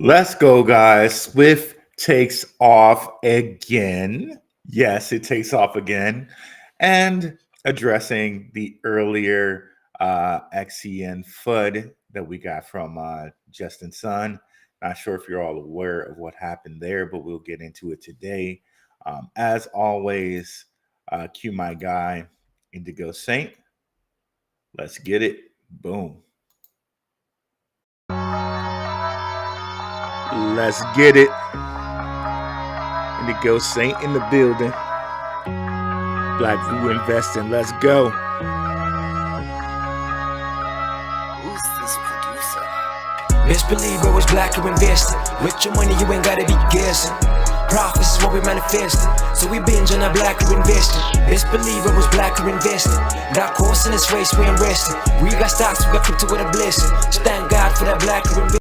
Let's go, guys. Swift takes off again. Yes, it takes off again. And addressing the earlier XCN FUD that we got from Justin Sun. Not sure if you're all aware of what happened there, but we'll get into it today. As always, cue my guy, Indigo Saint. Let's get it. Boom. Let's get it. Indigo Saint in the building. BlackRue investing. Let's go. Who's this producer? Best believe it was BlackRue investing. With your money, you ain't gotta be guessing. Profits is what we manifesting. So we binge on our BlackRue investing. Best believe it was BlackRue investing. Got course in this race, we ain't resting. We got stocks, we got crypto with a blessing. Just thank God for that BlackRue investing.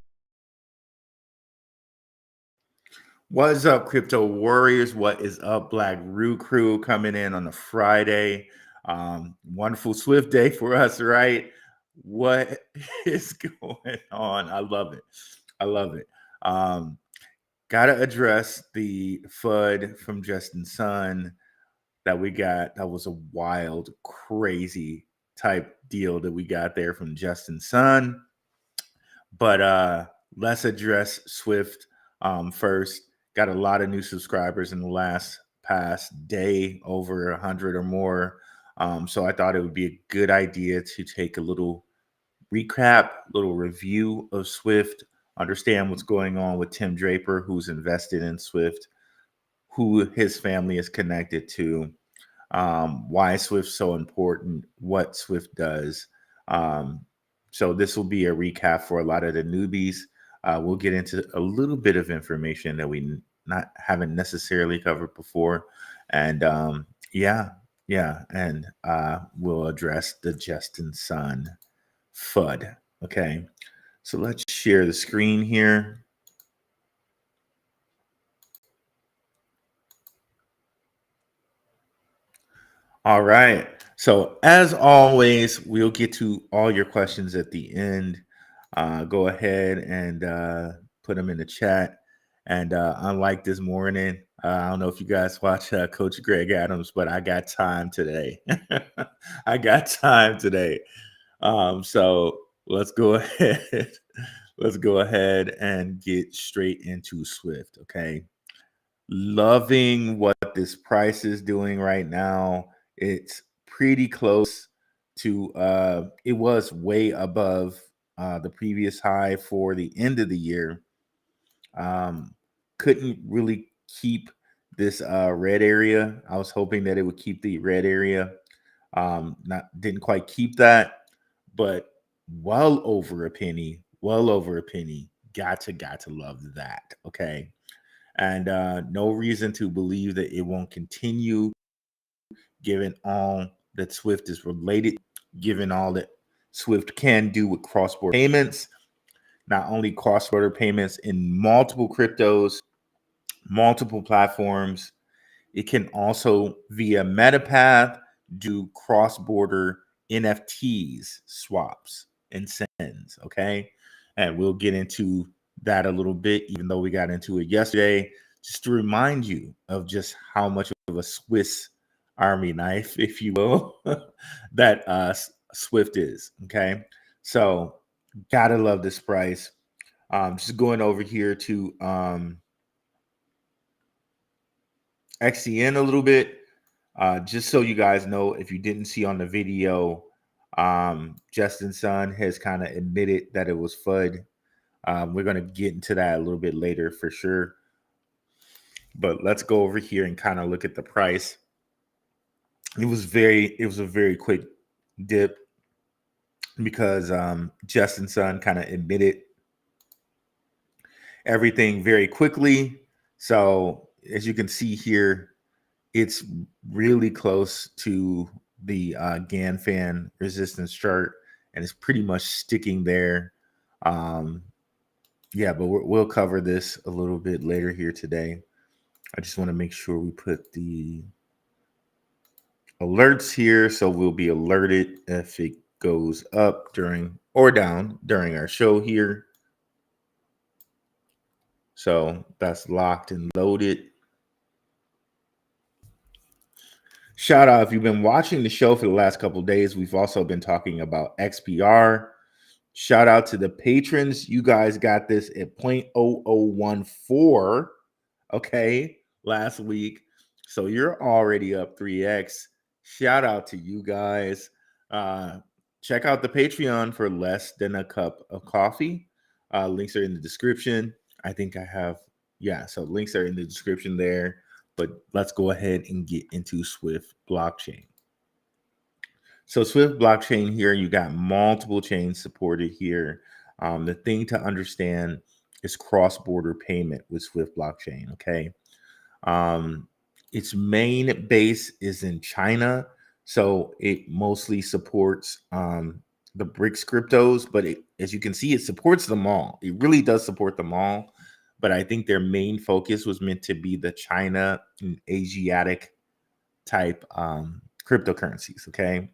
What is up, crypto warriors? What is up, BlackRue crew coming in on a Friday? Wonderful Swift day for us, right? What is going on? I love it. I love it. Gotta address the FUD from Justin Sun that we got. That was a wild, crazy type deal that we got there from Justin Sun. But let's address Swift first. Got a lot of new subscribers in the past day, over 100 or more. So I thought it would be a good idea to take a little recap, little review of Swift, understand what's going on with Tim Draper, who's invested in Swift, who his family is connected to, why Swift's so important, what Swift does. So this will be a recap for a lot of the newbies. We'll get into a little bit of information that we haven't necessarily covered before, and and we'll address the Justin Sun FUD. Okay, so let's share the screen here. All right. So as always, we'll get to all your questions at the end. Go ahead and put them in the chat. And unlike this morning, I don't know if you guys watch Coach Greg Adams, but I got time today. I got time today. So let's go ahead. Let's go ahead and get straight into Swift. Okay. Loving what this price is doing right now. It's pretty close to it was way above the previous high for the end of the year. Couldn't really keep this red area. I was hoping that it would keep the red area. Didn't quite keep that, but well over a penny. Got to love that. Okay. And no reason to believe that it won't continue, given all that Swift is related, given all that Swift can do with cross-border payments, not only cross-border payments in multiple cryptos, multiple platforms. It can also, via Metapath, do cross-border NFTs, swaps, and sends, okay? And we'll get into that a little bit, even though we got into it yesterday, just to remind you of just how much of a Swiss Army knife, if you will, that Swift is, okay? So gotta love this price. Just going over here to XCN a little bit, just so you guys know, if you didn't see on the video, Justin Sun has kind of admitted that it was FUD. We're going to get into that a little bit later for sure. But let's go over here and kind of look at the price. It was a very quick dip because Justin Sun kind of admitted everything very quickly. So as you can see here, it's really close to the GAN resistance chart, and it's pretty much sticking there. Yeah, but we'll cover this a little bit later here today. I just want to make sure we put the alerts here, so we'll be alerted if it goes up during or down during our show here. So that's locked and loaded. Shout out if you've been watching the show for the last couple of days. We've also been talking about XPR. Shout out to the patrons. You guys got this at 0.0014, okay, last week. So you're already up 3x. Shout out to you guys. Check out the Patreon for less than a cup of coffee. Links are in the description. I think I have, so links are in the description there. But let's go ahead and get into Swift blockchain. So Swift blockchain here, you got multiple chains supported here. The thing to understand is cross-border payment with Swift blockchain, okay? Its main base is in China, so it mostly supports the BRICS cryptos, but as you can see, it supports them all. It really does support them all, but I think their main focus was meant to be the China and Asiatic type cryptocurrencies, okay?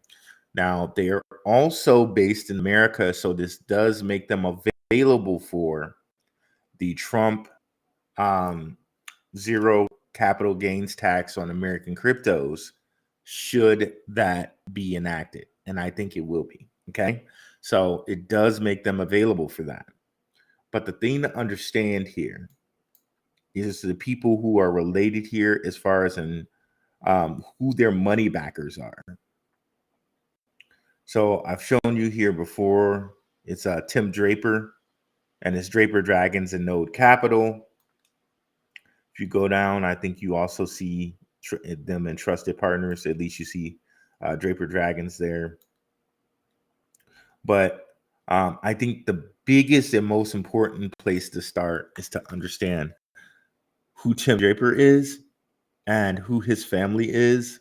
Now, they are also based in America, so this does make them available for the Trump zero capital gains tax on American cryptos, should that be enacted. And I think it will be, okay? So it does make them available for that. But the thing to understand here is the people who are related here as far as in who their money backers are. So I've shown you here before, it's Tim Draper and his Draper Dragons and Node Capital. If you go down, I think you also see them and trusted partners. At least you see Draper Dragons there. But I think the biggest and most important place to start is to understand who Tim Draper is and who his family is.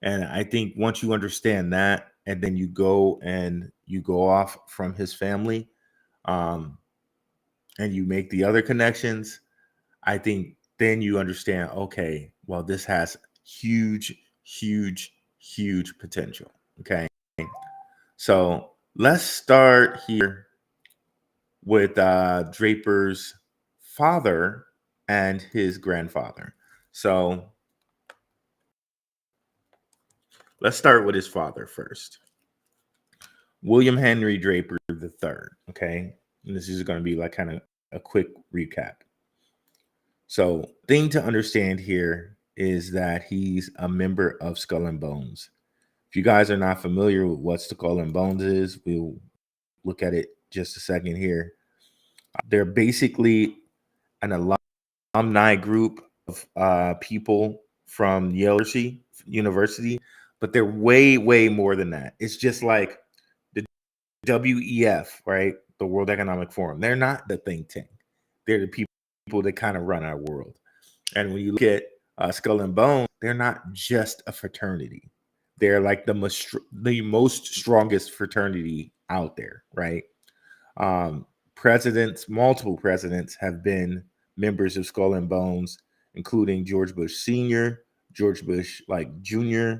And I think once you understand that, and then you go off from his family, and you make the other connections, I think then you understand, okay, well, this has huge, huge, huge potential. Okay. So let's start here with Draper's father and his grandfather. So let's start with his father first. William Henry Draper III. Okay. And this is going to be like kind of a quick recap. So, thing to understand here is that he's a member of Skull and Bones. If you guys are not familiar with what Skull and Bones is, we'll look at it just a second here. They're basically an alumni group of people from Yale University, but they're way, way more than that. It's just like the WEF, right? The World Economic Forum. They're not the think tank. They're the people that kind of run our world. And when you look at Skull and Bone, they're not just a fraternity. They're like the most strongest fraternity out there, right? Multiple presidents have been members of Skull and Bones, including George Bush Sr., George Bush Jr.,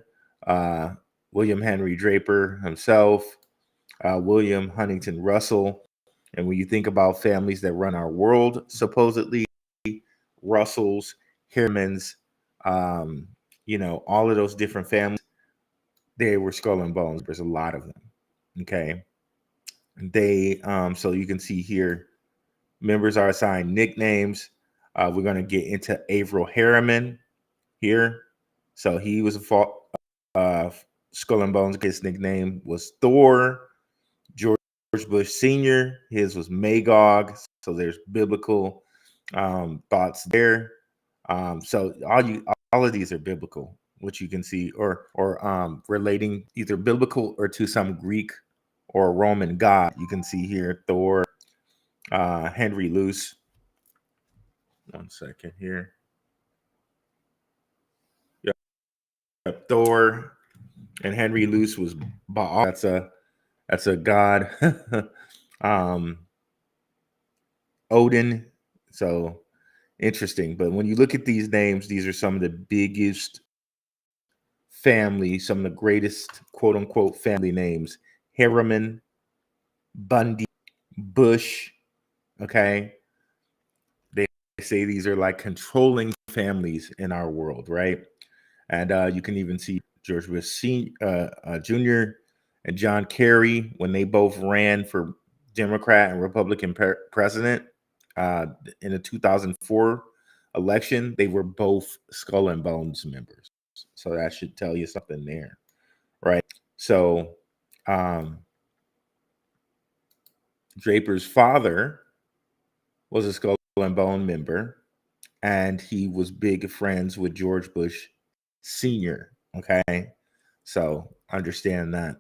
William Henry Draper himself, William Huntington Russell. And when you think about families that run our world, supposedly Russells, Harrimans, all of those different families, they were Skull and Bones. There's a lot of them. Okay. They, so you can see here, members are assigned nicknames. We're going to get into Averill Harriman here. So he was a Skull and Bones. His nickname was Thor. George Bush Sr., his was Magog. So there's biblical thoughts there. So all of these are biblical, which you can see, or relating either biblical or to some Greek or Roman god. You can see here Thor, Henry Luce. One second here. Yep, Thor and Henry Luce was Baal. That's a god. Odin. So interesting. But when you look at these names, these are some of the biggest families, some of the greatest quote unquote family names. Harriman, Bundy, Bush. Okay. say these are like controlling families in our world, right? And you can even see George Bush Jr. and John Kerry when they both ran for Democrat and Republican president in the 2004 election. They were both Skull and Bones members, so that should tell you something there, right? So Draper's father was a Skull and Bone member, and he was big friends with George Bush Sr. Okay, so understand that.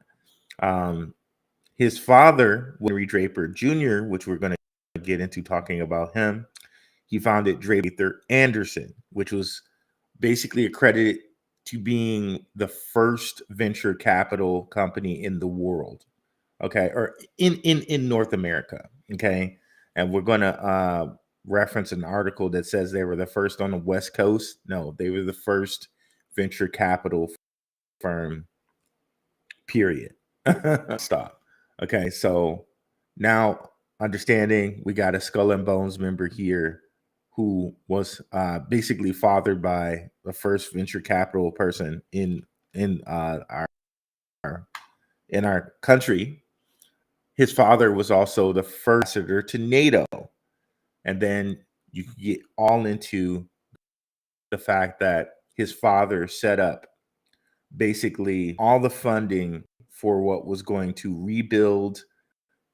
His father, Henry Draper Jr., which we're going to get into talking about him, he founded Draper Anderson, which was basically accredited to being the first venture capital company in the world, okay, or in North America, okay. And we're going to reference an article that says they were the first on the West Coast. No, they were the first venture capital firm, period. Stop. Okay, so now understanding we got a Skull and Bones member here who was basically fathered by the first venture capital person in our country. His father was also the first ambassador to NATO, and then you can get all into the fact that his father set up basically all the funding for what was going to rebuild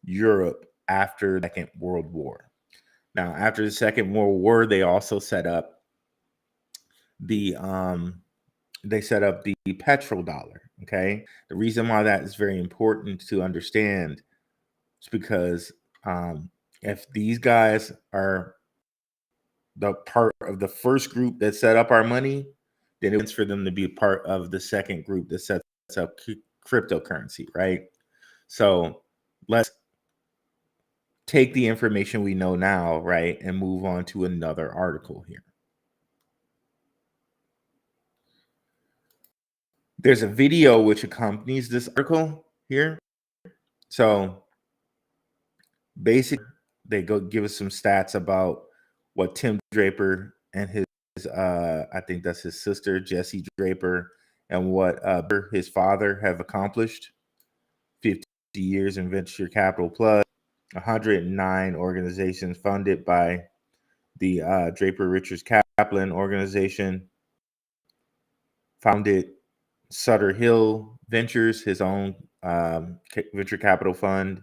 Europe after the Second World War. Now, after the Second World War, they also set up the petrodollar. Okay, the reason why that is very important to understand is because if these guys are the part of the first group that set up our money, then it's for them to be part of the second group that sets up cryptocurrency, right? So let's take the information we know now, right, and move on to another article here. There's a video which accompanies this article here. So basically, they go give us some stats about what Tim Draper and his, I think that's his sister, Jessie Draper, and what his father have accomplished. 50 years in venture capital plus 109 organizations funded by the Draper Richards Kaplan organization, founded Sutter Hill Ventures, his own venture capital fund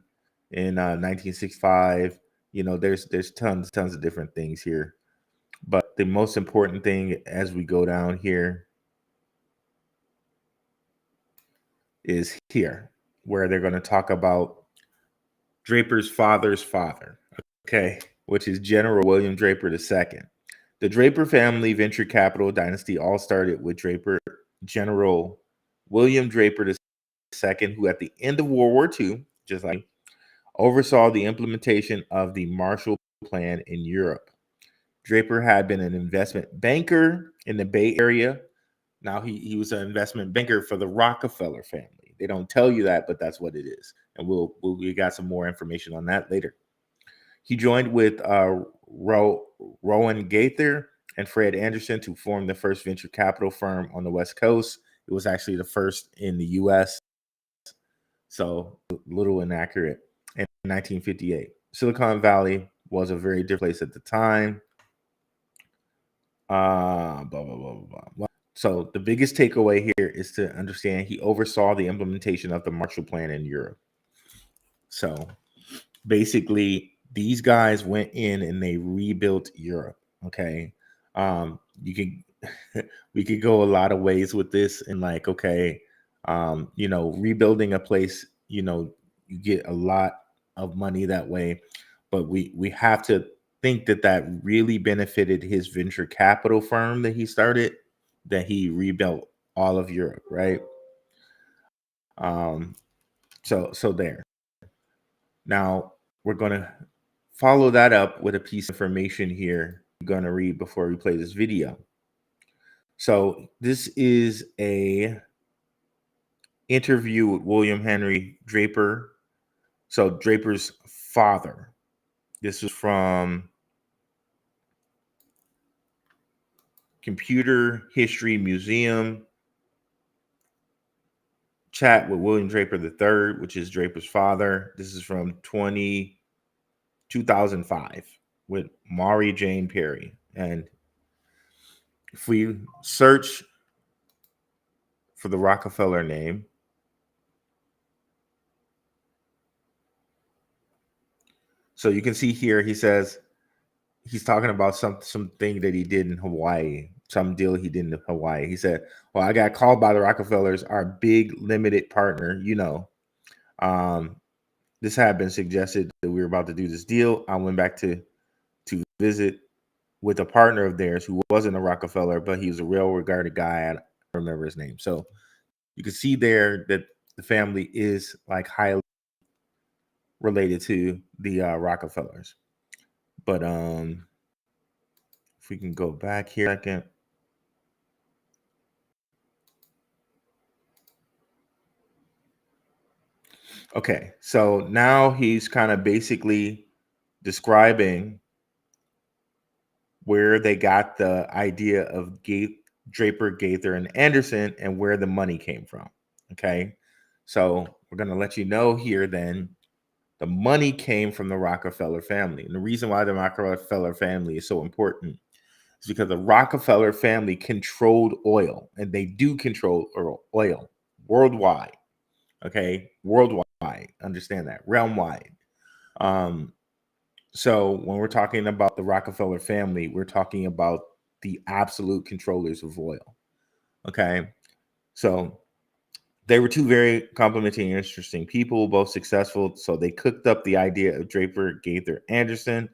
in 1965. You know, there's tons of different things here. But the most important thing as we go down here is here, where they're going to talk about Draper's father's father, okay, which is General William Draper II. The Draper family venture capital dynasty all started with General William Draper II, who at the end of World War II, just like oversaw the implementation of the Marshall Plan in Europe. Draper had been an investment banker in the Bay Area. Now he was an investment banker for the Rockefeller family. They don't tell you that, but that's what it is. And we got some more information on that later. He joined with Rowan Gaither and Fred Anderson to form the first venture capital firm on the West Coast. It was actually the first in the U.S., so a little inaccurate. In 1958, Silicon Valley was a very different place at the time. Blah, blah, blah, blah, blah. So the biggest takeaway here is to understand he oversaw the implementation of the Marshall Plan in Europe. So basically, these guys went in and they rebuilt Europe. Okay, you could we could go a lot of ways with this, and like, okay, rebuilding a place, you get a lot of money that way, but we have to think that really benefited his venture capital firm that he started, that he rebuilt all of Europe, right? So there. Now we're going to follow that up with a piece of information here I'm going to read before we play this video. So this is a interview with William Henry Draper. So Draper's father. This is from Computer History Museum, chat with William Draper III, which is Draper's father. This is from 2005 with Maury Jane Perry. And if we search for the Rockefeller name, so you can see here, he says he's talking about something that he did in Hawaii, some deal he did in Hawaii. He said, well, I got called by the Rockefellers, our big limited partner, this had been suggested that we were about to do this deal. I went back to visit with a partner of theirs who wasn't a Rockefeller, but he was a well-regarded guy. I don't remember his name. So you can see there that the family is like highly related to the Rockefellers. But if we can go back here a second. Okay, so now he's kind of basically describing where they got the idea of Draper, Gaither, and Anderson and where the money came from. Okay, so we're going to let you know here then the money came from the Rockefeller family. And the reason why the Rockefeller family is so important is because the Rockefeller family controlled oil, and they do control oil worldwide. Okay, worldwide. Understand that, realm-wide. So when we're talking about the Rockefeller family, we're talking about the absolute controllers of oil. Okay, so they were two very complementary and interesting people, both successful. So they cooked up the idea of Draper, Gaither, Anderson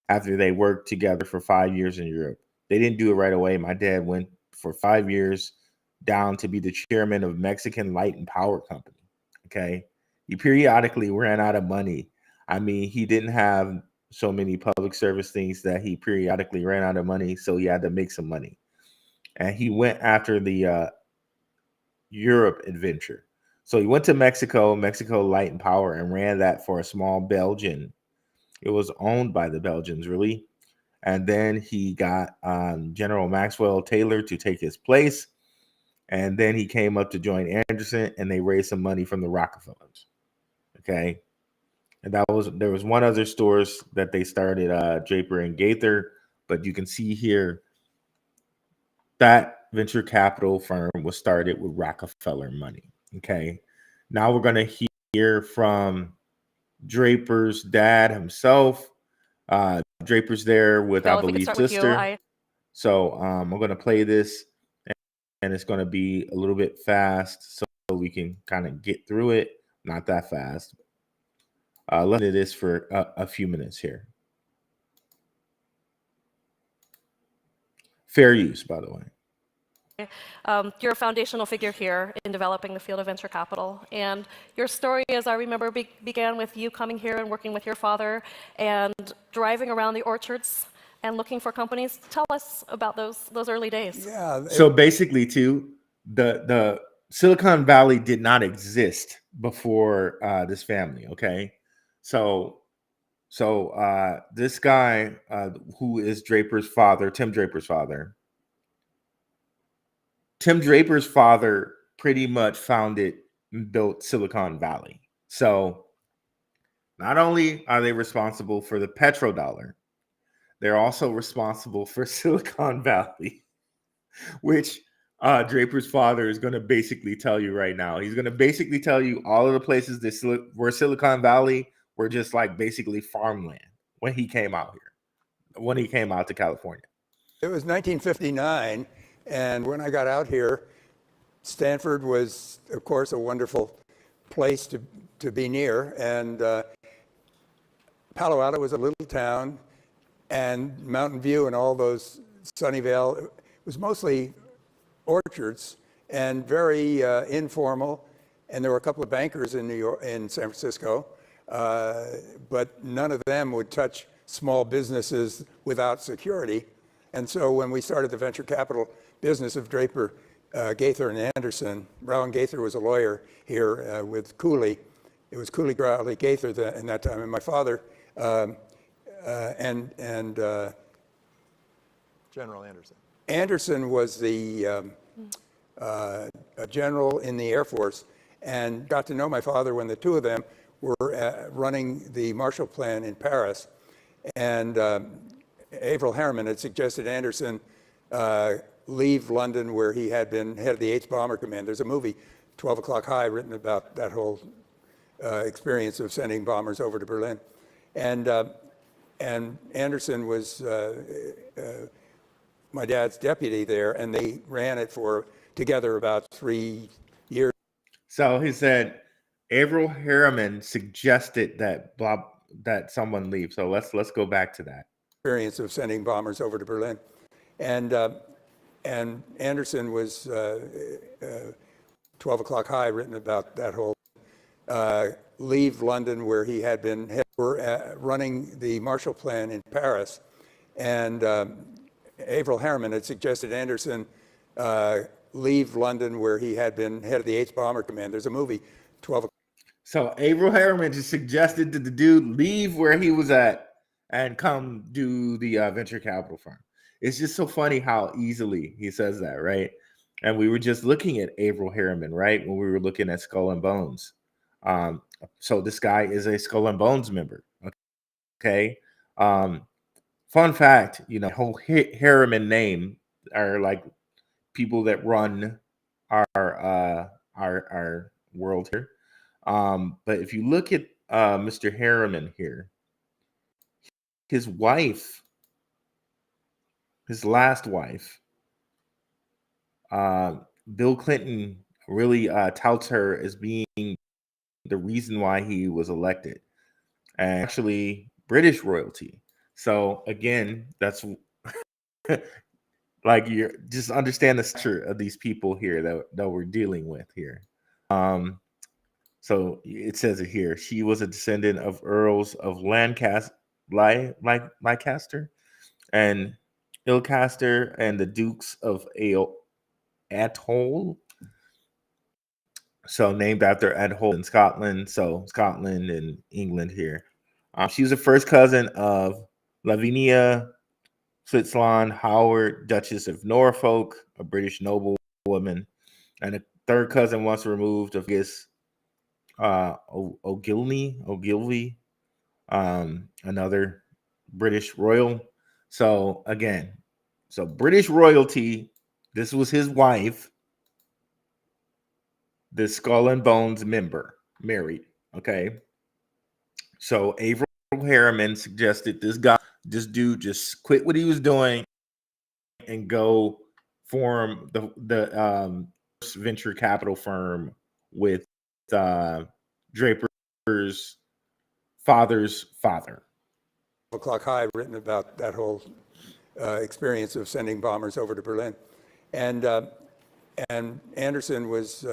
after they worked together for 5 years in Europe. They didn't do it right away. My dad went for 5 years down to be the chairman of Mexican Light and Power Company. Okay, he periodically ran out of money. I mean, he didn't have so many public service things that he periodically ran out of money, so he had to make some money. And he went after the Europe adventure. So he went to Mexico Light and Power, and ran that for a small Belgian. It was owned by the Belgians, really. And then he got General Maxwell Taylor to take his place. And then he came up to join Anderson, and they raised some money from the Rockefellers. Okay. And there was one other stores that they started, Draper and Gaither, but you can see here that venture capital firm was started with Rockefeller money. Okay. Now we're going to hear from Draper's dad himself. Draper's there with, I believe, sister. So I'm going to play this, and it's going to be a little bit fast so we can kind of get through it. Not that fast. Let's do this for a few minutes here. Fair use, by the way. You're a foundational figure here in developing the field of venture capital. And your story, as I remember, began with you coming here and working with your father and driving around the orchards and looking for companies. Tell us about those early days. Yeah. So basically, too, the Silicon Valley did not exist before this family. Okay. So this guy who is Draper's father, Tim Draper's father pretty much founded and built Silicon Valley. So not only are they responsible for the petrodollar, they're also responsible for Silicon Valley, which Draper's father is going to basically tell you right now. He's going to basically tell you all of the places that were Silicon Valley were just like basically farmland when he came out here, when he came out to California. It was 1959, and when I got out here, Stanford was, of course, a wonderful place to be near, and Palo Alto was a little town, and Mountain View and all those, Sunnyvale, it was mostly orchards and very informal, and there were a couple of bankers in San Francisco, but none of them would touch small businesses without security. And so when we started the venture capital business of Draper, Gaither, and Anderson, Brown Gaither was a lawyer here with Cooley. It was Cooley, Crowley, Gaither in that time, and my father and General Anderson. Anderson was a general in the Air Force and got to know my father when the two of them were running the Marshall Plan in Paris. And Averell Harriman had suggested Anderson leave London, where he had been head of the 8th Bomber Command. There's a movie, 12 O'Clock High, written about that whole experience of sending bombers over to Berlin. And Anderson was my dad's deputy there, and they ran it for together about 3 years. So he said Averell Harriman suggested that someone leave. So let's go back to that Experience of sending bombers over to Berlin. And Anderson was 12 O'Clock High, written about that whole leave London, where he had been running the Marshall Plan in Paris. And Averell Harriman had suggested Anderson leave London, where he had been head of the 8th Bomber Command. There's a movie, 12. So Averell Harriman just suggested to the dude leave where he was at and come do the venture capital firm. It's just so funny how easily he says that, right? And we were just looking at Averell Harriman, right, when we were looking at Skull and Bones. So this guy is a Skull and Bones member. Okay. Fun fact, whole Harriman name are like people that run our world here. But if you look at Mr. Harriman here, his wife, his last wife, Bill Clinton really touts her as being the reason why he was elected, and actually British royalty. So again, that's like, you just understand the structure of these people here that we're dealing with here. So it says it here. She was a descendant of Earls of Lancaster and Ilcaster and the Dukes of Atholl. So named after Atholl in Scotland. So Scotland and England here. She was the first cousin of Lavinia Fitzalan Howard, Duchess of Norfolk, a British noblewoman, and a third cousin once removed of his Ogilvy, another British royal. So again, British royalty. This was his wife, the Skull and Bones member, married. Okay. So Averell Harriman suggested this dude just quit what he was doing and go form the venture capital firm with Draper's father's father. O'Clock High, written about that whole experience of sending bombers over to Berlin. And Anderson was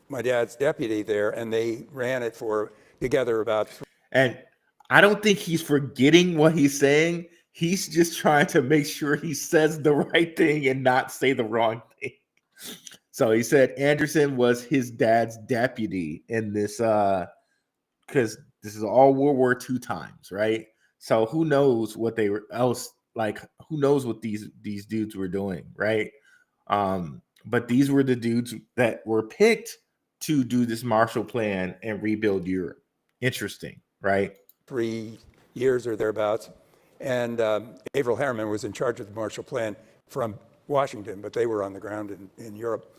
my dad's deputy there, and they ran it for together about. And I don't think he's forgetting what he's saying. He's just trying to make sure he says the right thing and not say the wrong thing. So he said Anderson was his dad's deputy in this, because this is all World War II times, right? So who knows what they were else, like, who knows what these dudes were doing, right? But these were the dudes that were picked to do this Marshall Plan and rebuild Europe. Interesting, right? 3 years or thereabouts. And Averell Harriman was in charge of the Marshall Plan from Washington, but they were on the ground in Europe.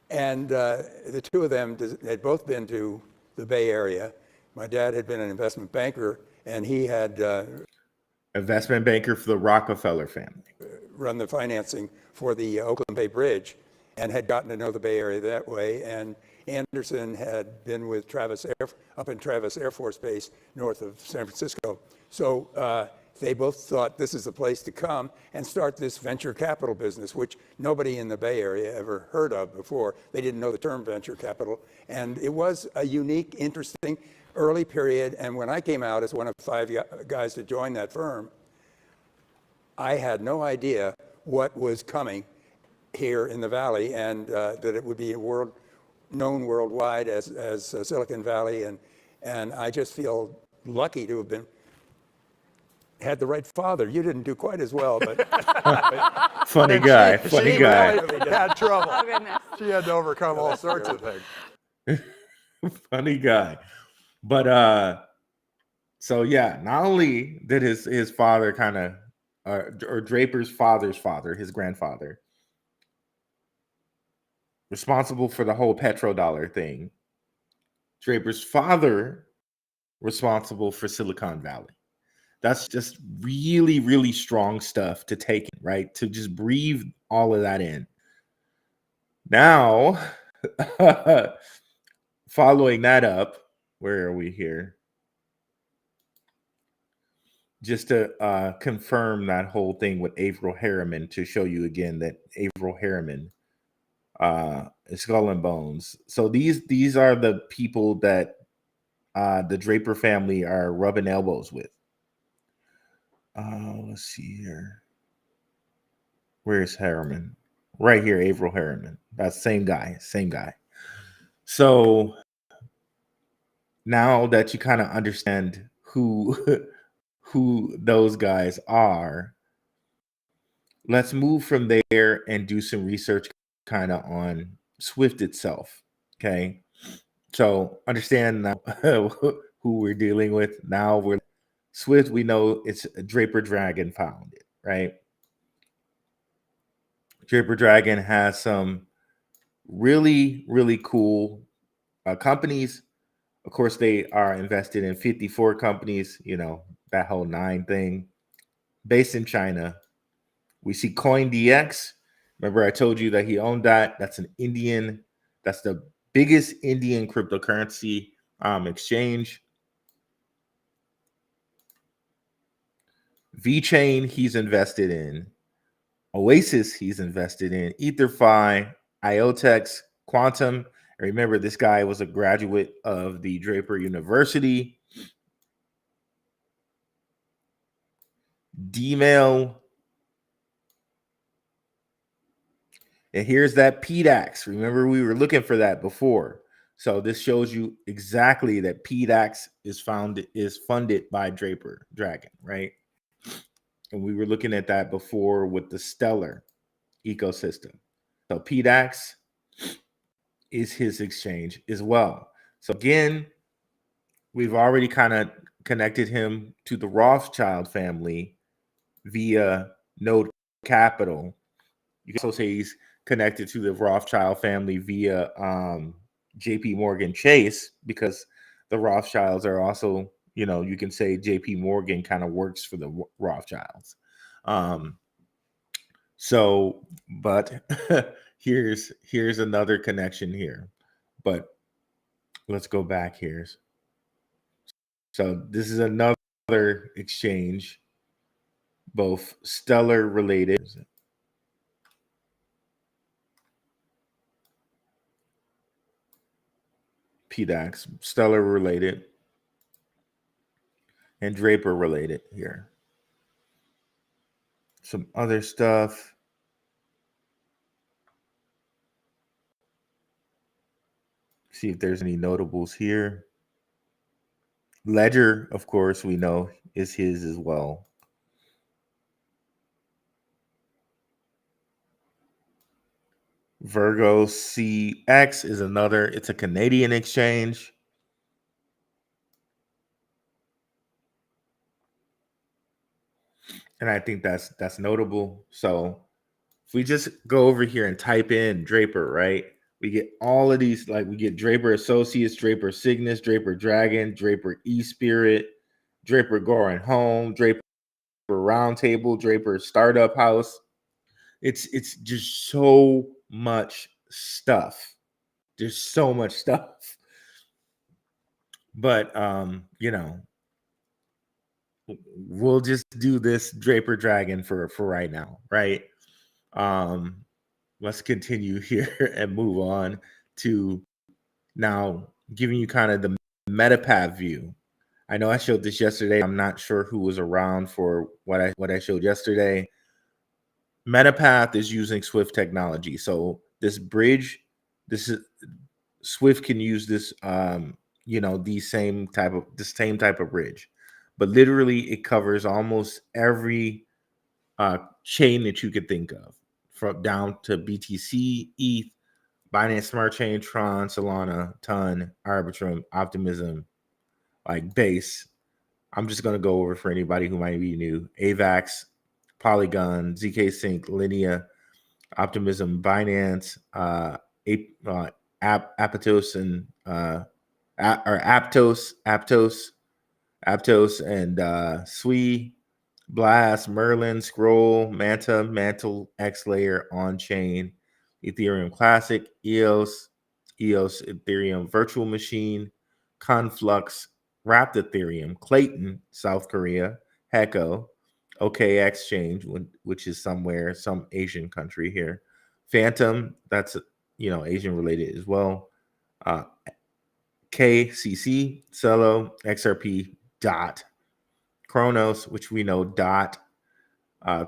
And the two of them had both been to the Bay Area. My dad had been an investment banker, and he had investment banker for the Rockefeller family, run the financing for the Oakland Bay Bridge, and had gotten to know the Bay Area that way. And Anderson had been with up in Travis Air Force Base north of San Francisco. So they both thought this is the place to come and start this venture capital business, which nobody in the Bay Area ever heard of before. They didn't know the term venture capital. And it was a unique, interesting early period. And when I came out as one of 5 guys to join that firm, I had no idea what was coming here in the Valley, and that it would be known worldwide as Silicon Valley. And I just feel lucky to have been had the right father. You didn't do quite as well, but Funny guy, funny She guy. really had trouble. Oh, goodness. She had to overcome all sorts of things. Funny guy. But so yeah, not only did his father kind of or Draper's father's father, his grandfather, responsible for the whole petrodollar thing. Draper's father responsible for Silicon Valley. That's just really, really strong stuff to take in, right? To just breathe all of that in. Now, following that up, where are we here? Just to confirm that whole thing with Averil Harriman, to show you again that Averil Harriman, Skull and Bones. So these are the people that the Draper family are rubbing elbows with. Let's see here. Where's Harriman? Right here, Averil Harriman. That's same guy. So now that you kind of understand who those guys are, let's move from there and do some research kind of on Swift itself. Okay. So understand now who we're dealing with. Now we're Swift, we know it's Draper Dragon founded, right? Draper Dragon has some really, really cool companies. Of course, they are invested in 54 companies, you know, that whole 9 thing, based in China. We see CoinDX. Remember, I told you that he owned that. That's the biggest Indian cryptocurrency exchange. VeChain, he's invested in. Oasis, he's invested in. EtherFi, IOTEX, Quantum. And remember, this guy was a graduate of the Draper University. D-Mail. And here's that PDAX. Remember, we were looking for that before. So this shows you exactly that PDAX is funded by Draper Dragon, right? And we were looking at that before with the Stellar ecosystem. So PDAX is his exchange as well. So again, we've already kind of connected him to the Rothschild family via Node Capital. You can also say he's connected to the Rothschild family via JP Morgan Chase, because the Rothschilds are also, you know, you can say JP Morgan kind of works for the Rothschilds. So, but here's another connection here. But let's go back here. So this is another exchange, both Stellar related. PDAX, Stellar related, and Draper related here. Some other stuff. See if there's any notables here. Ledger, of course, we know is his as well. Virgo CX is another. It's a Canadian exchange. And I think that's notable. So if we just go over here and type in Draper, right? We get all of these, like we get Draper Associates, Draper Cygnus, Draper Dragon, Draper eSpirit, Draper Gorin Home, Draper Roundtable, Draper Startup House. It's just so much stuff. There's so much stuff. But you know, we'll just do this Draper Dragon for right now, right? Let's continue here and move on to now giving you kind of the Metapath view. I know I showed this yesterday. I'm not sure who was around for what I showed yesterday. Metapath is using Swift technology. So this bridge, Swift can use this, you know, the same type of bridge. but literally it covers almost every chain that you could think of, from down to BTC, ETH, Binance Smart Chain, Tron, Solana, Ton, Arbitrum, Optimism, like Base. I'm just going to go over for anybody who might be new. AVAX, Polygon, ZK Sync, Linea, Optimism, Binance, Aptos, and Aptos, and Sui, Blast, Merlin, Scroll, Manta, Mantle, X Layer, On Chain, Ethereum Classic, EOS, Ethereum Virtual Machine, Conflux, Wrapped Ethereum, Clayton, South Korea, Hecko, OK Exchange, which is somewhere, some Asian country here, Phantom, that's Asian related as well, KCC, Celo, XRP, Dot, Kronos, which we know Dot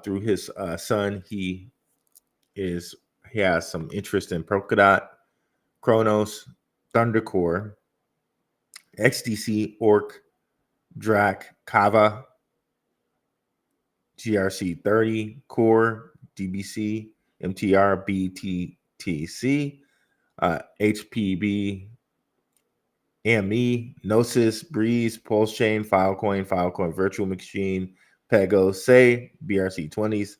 through his son, he has some interest in Polkadot, Kronos, Thundercore, XDC, Orc, Drac, Kava, GRC30, Core, DBC, MTR, BTTC, HPB, AME, Gnosis, Breeze, Pulse Chain, Filecoin, Virtual Machine, Pego, Say, BRC20s,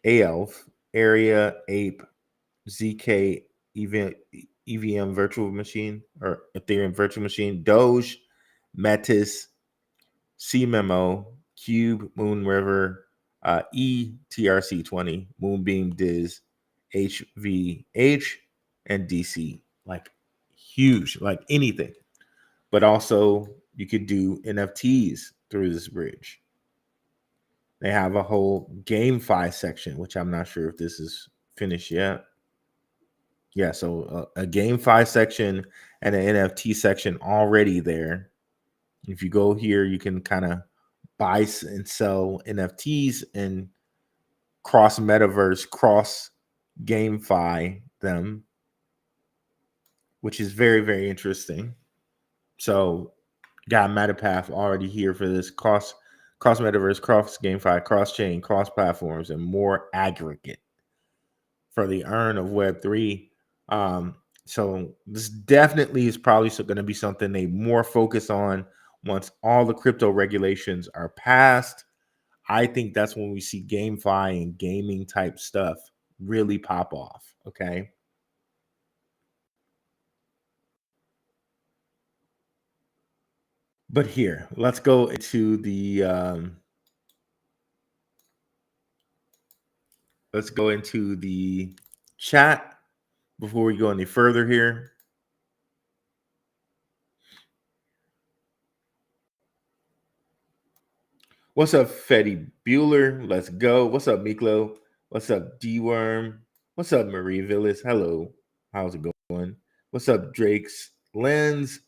AELF, Area, Ape, ZK, EVM Virtual Machine, or Ethereum Virtual Machine, Doge, Metis, CMemo, Cube, Moon River, ETRC20, Moonbeam, Diz, HVH, and DC. Like huge, like anything. But also you could do NFTs through this bridge. They have a whole GameFi section, which I'm not sure if this is finished yet. Yeah, so a GameFi section and an NFT section already there. If you go here, you can kind of buy and sell NFTs and cross metaverse, cross GameFi them, which is very, very interesting. So got Metapath already here for this cross metaverse, cross GameFi, cross chain, cross platforms, and more aggregate for the earn of Web3. So this definitely is probably going to be something they more focus on once all the crypto regulations are passed. I think that's when we see GameFi and gaming type stuff really pop off. Okay. But here, let's go into the chat before we go any further here. What's up, Fetty Bueller? Let's go. What's up, Miklo? What's up, D-Worm? What's up, Marie Villas? Hello. How's it going? What's up, Drake's Lens?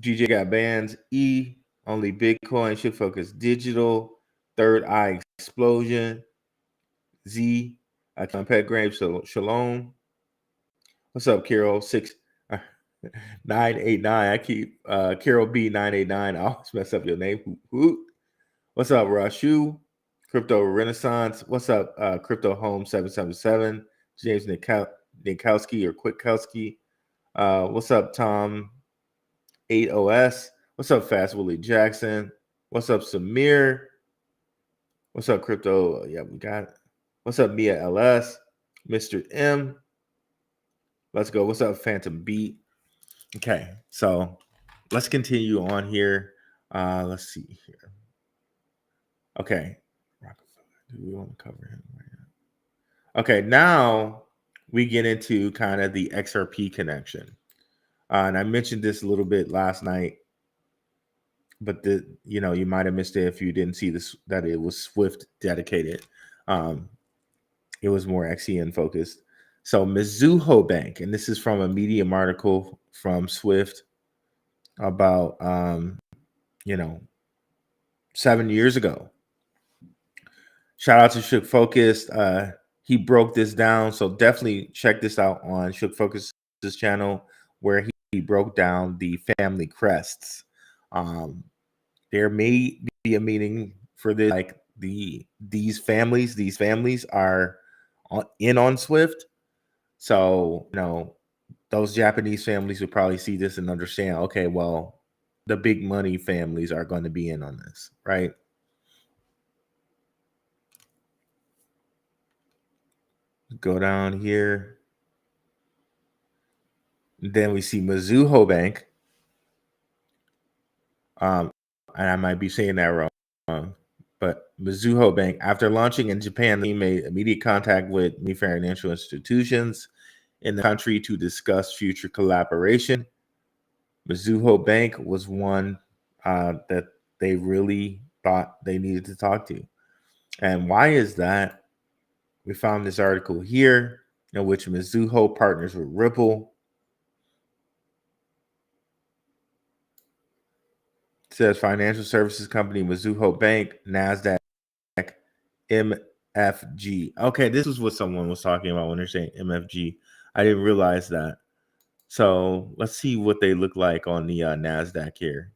GJ got bands. E, only Bitcoin should focus digital. Third Eye Explosion. Z, I can pet grave. So Shalom. What's up, Carol? 989. I keep Carol B989. I always mess up your name. What's up, Rashu? Crypto Renaissance. What's up, Crypto Home 777? James Nikowski or Quickowski. What's up, Tom 8OS? What's up, Fast Willie Jackson? What's up, Samir? What's up, Crypto? Yeah, we got it. What's up, Mia LS? Mr. M. Let's go. What's up, Phantom Beat? Okay, so let's continue on here. Let's see here. Okay, Rockefeller. Do we want to cover him right now? Okay, now we get into kind of the XRP connection. And I mentioned this a little bit last night, but you might have missed it if you didn't see this, that it was Swift dedicated. It was more XCN focused. So Mizuho Bank, and this is from a Medium article from Swift about 7 years ago. Shout out to Shook Focused. He broke this down, so definitely check this out on Shook Focus's channel, where he broke down the family crests. there may be a meaning for this. Like these families are in on Swift. So, those Japanese families would probably see this and understand, okay, well, the big money families are going to be in on this, right? Go down here. Then we see Mizuho Bank. And I might be saying that wrong, but Mizuho Bank, after launching in Japan, they made immediate contact with many financial institutions in the country to discuss future collaboration. Mizuho Bank was one that they really thought they needed to talk to. And why is that? We found this article here in which Mizuho partners with Ripple. It says financial services company Mizuho Bank, NASDAQ, MFG. Okay, this is what someone was talking about when they're saying MFG. I didn't realize that. So let's see what they look like on the NASDAQ here.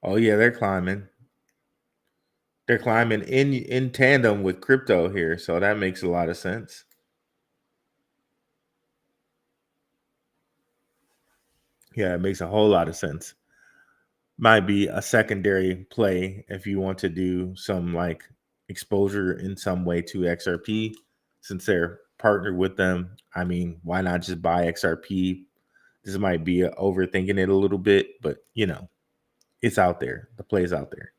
Oh yeah, they're climbing. They're climbing in tandem with crypto here, so that makes a lot of sense. Yeah, it makes a whole lot of sense. Might be a secondary play if you want to do some like exposure in some way to XRP, since they're partnered with them. I mean, why not just buy XRP? This might be overthinking it a little bit, but it's out there. The play is out there.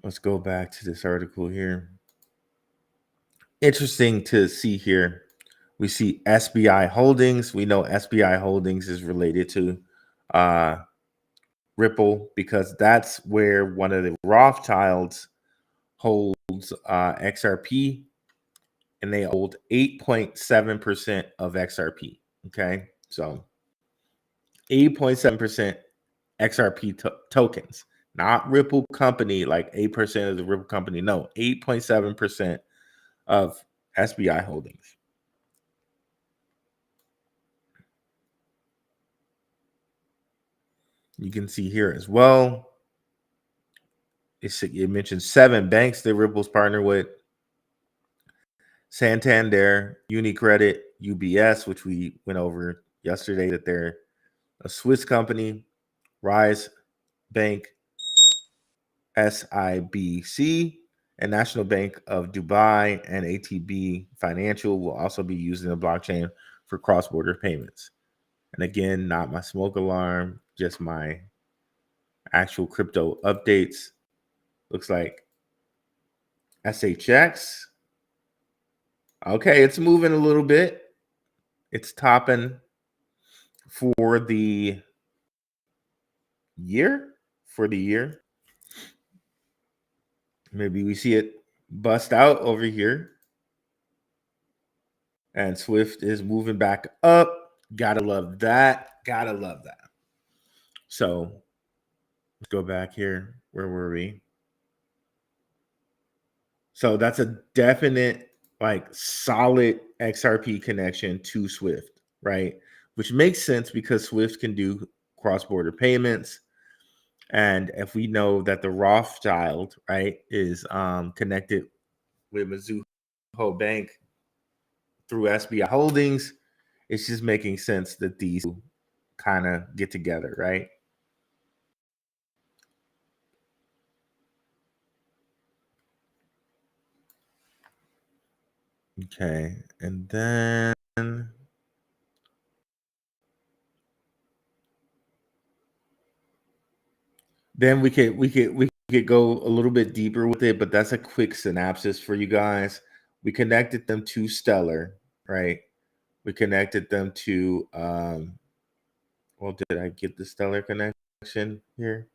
Let's go back to this article here. Interesting to see here. We see SBI Holdings. We know SBI Holdings is related to Ripple because that's where one of the Rothschilds holds XRP, and they hold 8.7% of XRP. Okay, so 8.7% XRP tokens, not Ripple company, like 8% of the Ripple company. No, 8.7% of SBI Holdings. You can see here as well. It mentions 7 banks that Ripple's partnered with: Santander, UniCredit, UBS, which we went over yesterday, that they're a Swiss company, Rise Bank, SIBC, and National Bank of Dubai and ATB Financial will also be using the blockchain for cross-border payments. And again, not my smoke alarm, just my actual crypto updates. Looks like SHX. Okay, it's moving a little bit. It's topping for the year. Maybe we see it bust out over here. And Swift is moving back up. Gotta love that. So let's go back here. Where were we? So that's a definite, like, solid XRP connection to Swift, right? Which makes sense because Swift can do cross-border payments. And if we know that the Rothschild, right, is connected with Mizuho Bank through SBI Holdings, it's just making sense that these kind of get together, right? Okay, and then we could go a little bit deeper with it, but that's a quick synopsis for you guys. We connected them to Stellar, right? We connected them to well, did I get the Stellar connection here?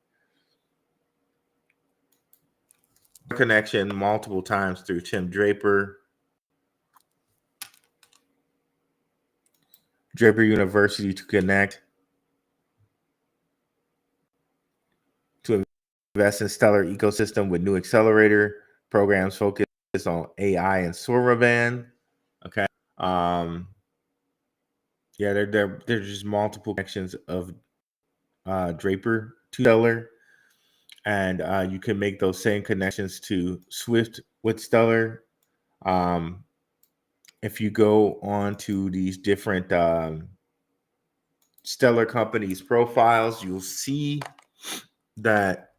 Connection multiple times through Tim Draper University to connect. invest in Stellar ecosystem with new accelerator programs focused on AI and Soroban. Okay. Yeah, there's just multiple connections of Draper to Stellar, and you can make those same connections to Swift with Stellar. If you go on to these different Stellar companies' profiles, you'll see that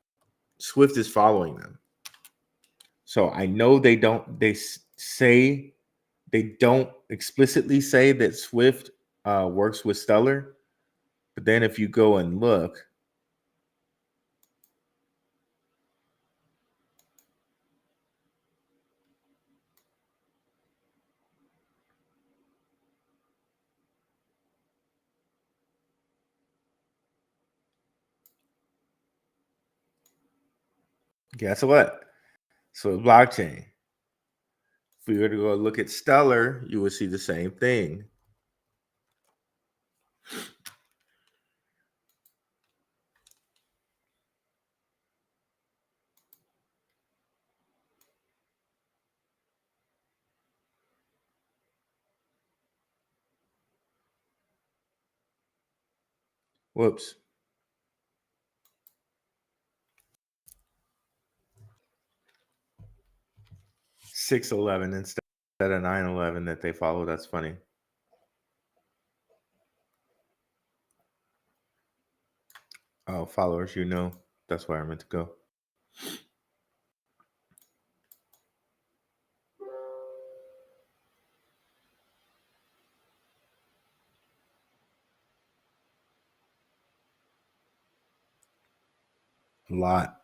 Swift is following them. So I know they don't explicitly say that Swift works with Stellar, but then if you go and look, guess what? So blockchain. If we were to go look at Stellar, you would see the same thing. Whoops. 611 instead of 911 that they follow. That's funny. Oh, followers, you know, that's where I meant to go. A lot.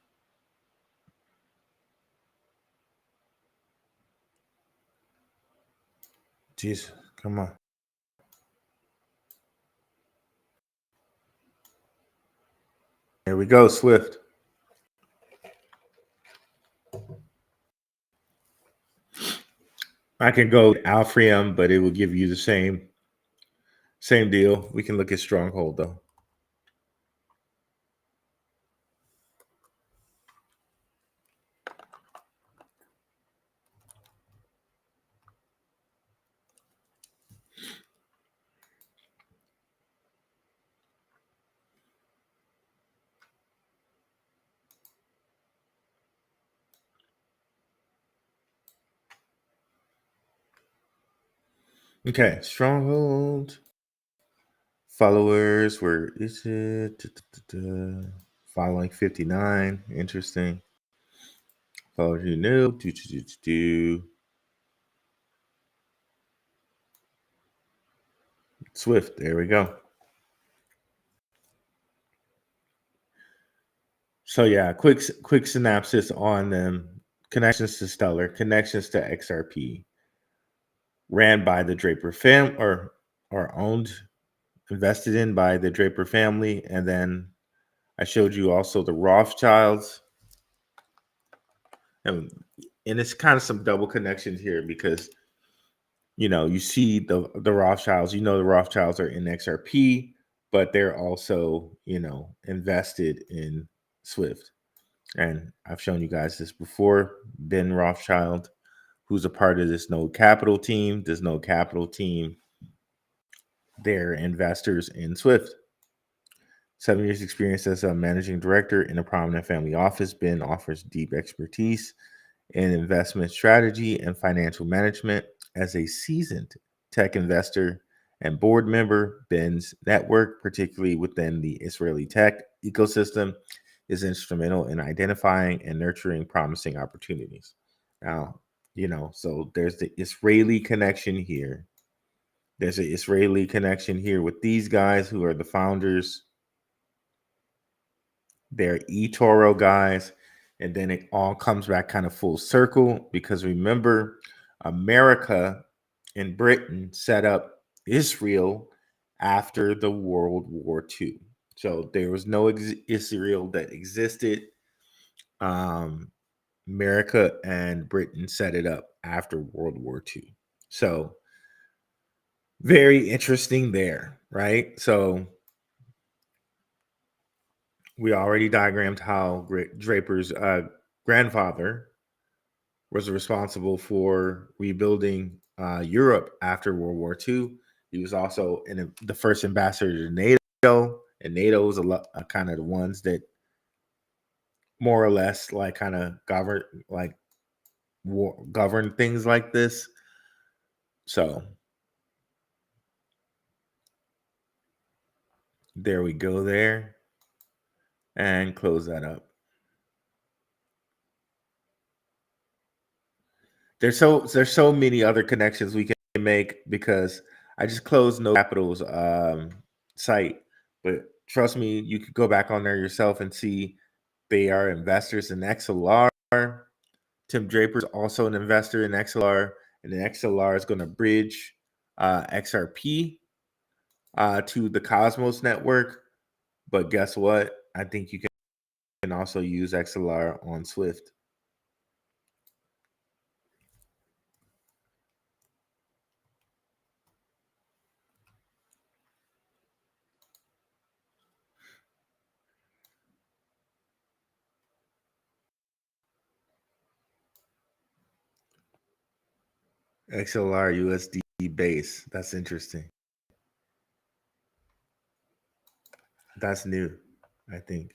Jeez, come on. Here we go, Swift. I can go Alfreum, but it will give you the same deal. We can look at Stronghold though. Okay, Stronghold. Followers, where is it? Following 59. Interesting. Followers you knew. Swift, there we go. So yeah, quick synopsis on them. Connections to Stellar, connections to XRP. Ran by the Draper fam or owned, invested in by the Draper family. And then I showed you also the Rothschilds. And it's kind of some double connections here because, you know, you see the Rothschilds, you know, the Rothschilds are in XRP, but they're also, you know, invested in Swift. And I've shown you guys this before. Ben Rothschild, who's a part of this Node Capital team. This Node Capital team, they're investors in Swift. 7 years experience as a managing director in a prominent family office. Ben offers deep expertise in investment strategy and financial management. As a seasoned tech investor and board member, Ben's network, particularly within the Israeli tech ecosystem, is instrumental in identifying and nurturing promising opportunities. Now, you know, so there's the Israeli connection here. There's an Israeli connection here with these guys who are the founders. They're eToro guys. And then it all comes back kind of full circle because remember, America and Britain set up Israel after the World War II. So there was no Israel that existed. America and Britain set it up after World War II. So very interesting there, right? So we already diagrammed how Draper's grandfather was responsible for rebuilding Europe after World War II. He was also the first ambassador to NATO, and NATO was kind of the ones that more or less like kind of govern things like this. So there we go there, and close that up. There's so many other connections we can make because I just closed No Capital's site, but trust me, you could go back on there yourself and see they are investors in XLR. Tim Draper's also an investor in XLR, and the XLR is going to bridge XRP to the Cosmos network. But guess what? I think you can also use XLR on Swift. XLR USD base. That's interesting. That's new, I think.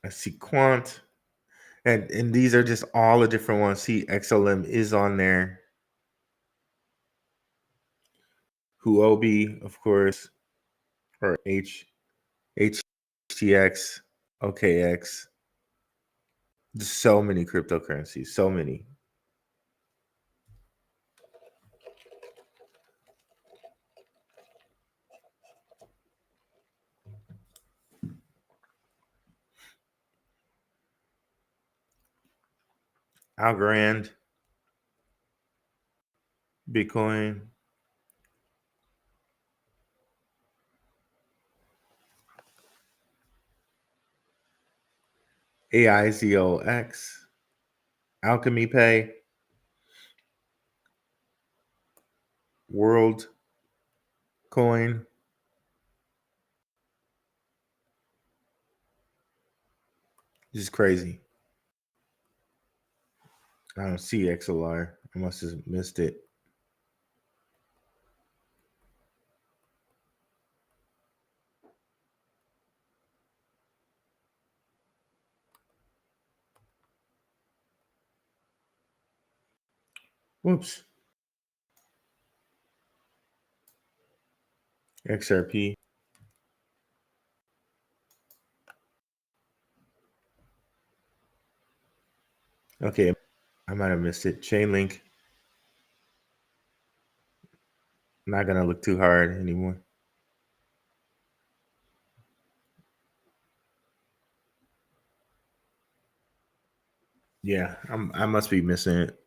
I see Quant. And these are just all the different ones. See, XLM is on there. Huobi, of course, or HTX, OKX. Just so many cryptocurrencies, so many. Algorand, Bitcoin. AIZOX, Alchemy Pay, World Coin. This is crazy. I don't see XLR. I must have missed it. Whoops. XRP. Okay, I might have missed it. Chainlink. Not gonna look too hard anymore. Yeah, I must be missing it.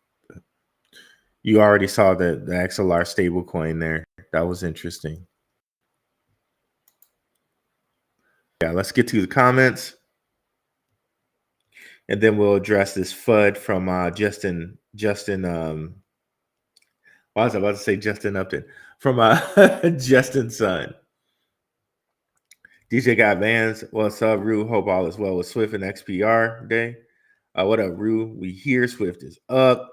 You already saw the XLR stablecoin there. That was interesting. Yeah, let's get to the comments, and then we'll address this FUD from Justin. Well, I was about to say Justin Upton from Justin's son. DJ got Vans. What's up, Rue? Hope all is well with Swift and XPR day. What up, Rue? We hear Swift is up.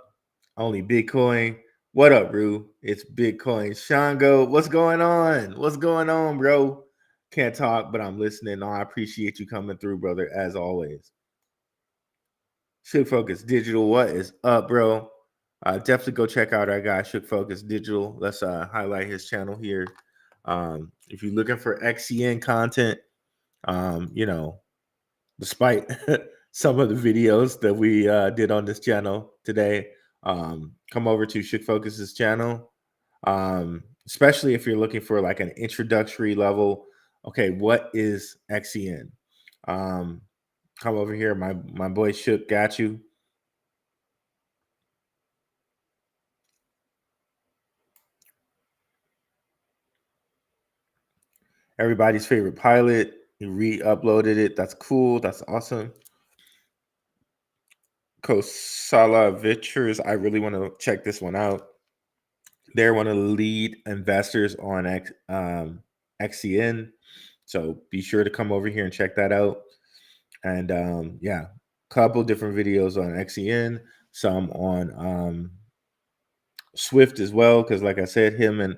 Only Bitcoin. What up, Rue? It's Bitcoin. Shango, what's going on? What's going on, bro? Can't talk, but I'm listening. Oh, I appreciate you coming through, brother, as always. Shook Focus Digital, what is up, bro? Definitely go check out our guy, Shook Focus Digital. Let's highlight his channel here. If you're looking for XCN content, despite some of the videos that we did on this channel today, come over to Shook Focus's channel. Especially if you're looking for like an introductory level. Okay, what is XCN? Come over here. My boy Shook got you. everybody's favorite pilot. He re-uploaded it. That's cool. That's awesome. Kosala Ventures. I really want to check this one out. They're one of the lead investors on XCN. So be sure to come over here and check that out. And yeah, couple different videos on XCN, some on Swift as well, because like I said, him and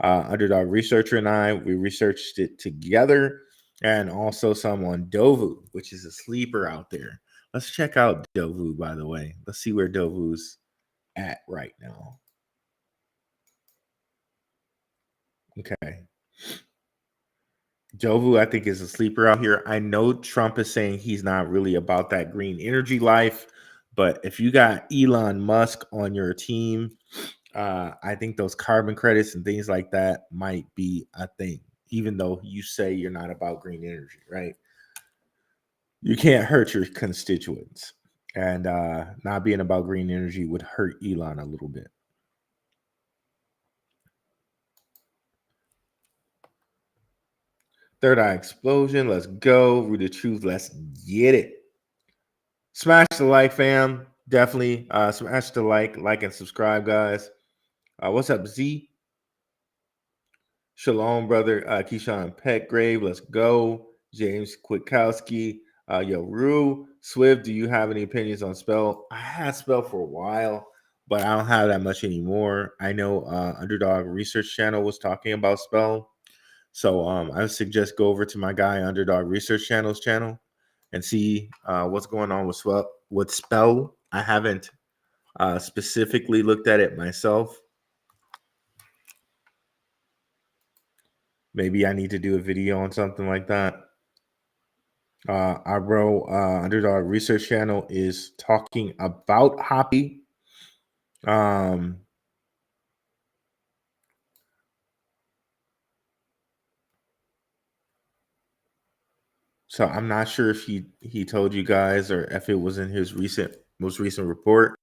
Underdog Researcher and I, we researched it together, and also some on Dovu, which is a sleeper out there. Let's check out Dovu, by the way. Let's see where Dovu's at right now. Okay. Dovu, I think, is a sleeper out here. I know Trump is saying he's not really about that green energy life, but if you got Elon Musk on your team, I think those carbon credits and things like that might be a thing, even though you say you're not about green energy, right? You can't hurt your constituents, and not being about green energy would hurt Elon a little bit. Third Eye Explosion. Let's go. Root of Truth. Let's get it. Smash the like, fam. Definitely smash the like and subscribe, guys. What's up, Z? Shalom, brother. Keyshawn Petgrave. Let's go. James Kwiatkowski. Yo, Rue. Swift, do you have any opinions on Spell? I had Spell for a while, but I don't have that much anymore. I know Underdog Research Channel was talking about Spell. So I suggest go over to my guy Underdog Research Channel's channel and see what's going on with Spell. I haven't specifically looked at it myself. Maybe I need to do a video on something like that. Our bro Underdog Research Channel is talking about Hoppy. So I'm not sure if he told you guys or if it was in his most recent report.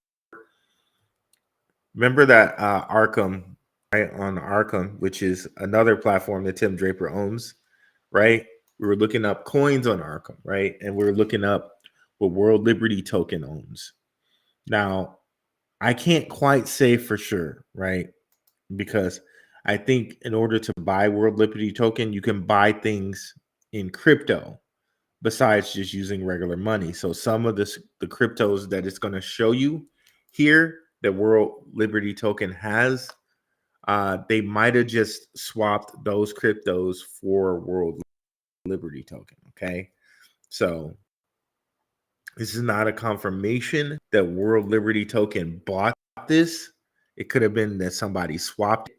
Remember that Arkham, right? On Arkham, which is another platform that Tim Draper owns, right? We were looking up coins on Arkham, right? And we were looking up what World Liberty Token owns. Now, I can't quite say for sure, right? Because I think in order to buy World Liberty Token, you can buy things in crypto besides just using regular money. So some of the cryptos that it's going to show you here that World Liberty Token has, they might have just swapped those cryptos for World Liberty Token. Okay. So this is not a confirmation that World Liberty Token bought this. It could have been that somebody swapped it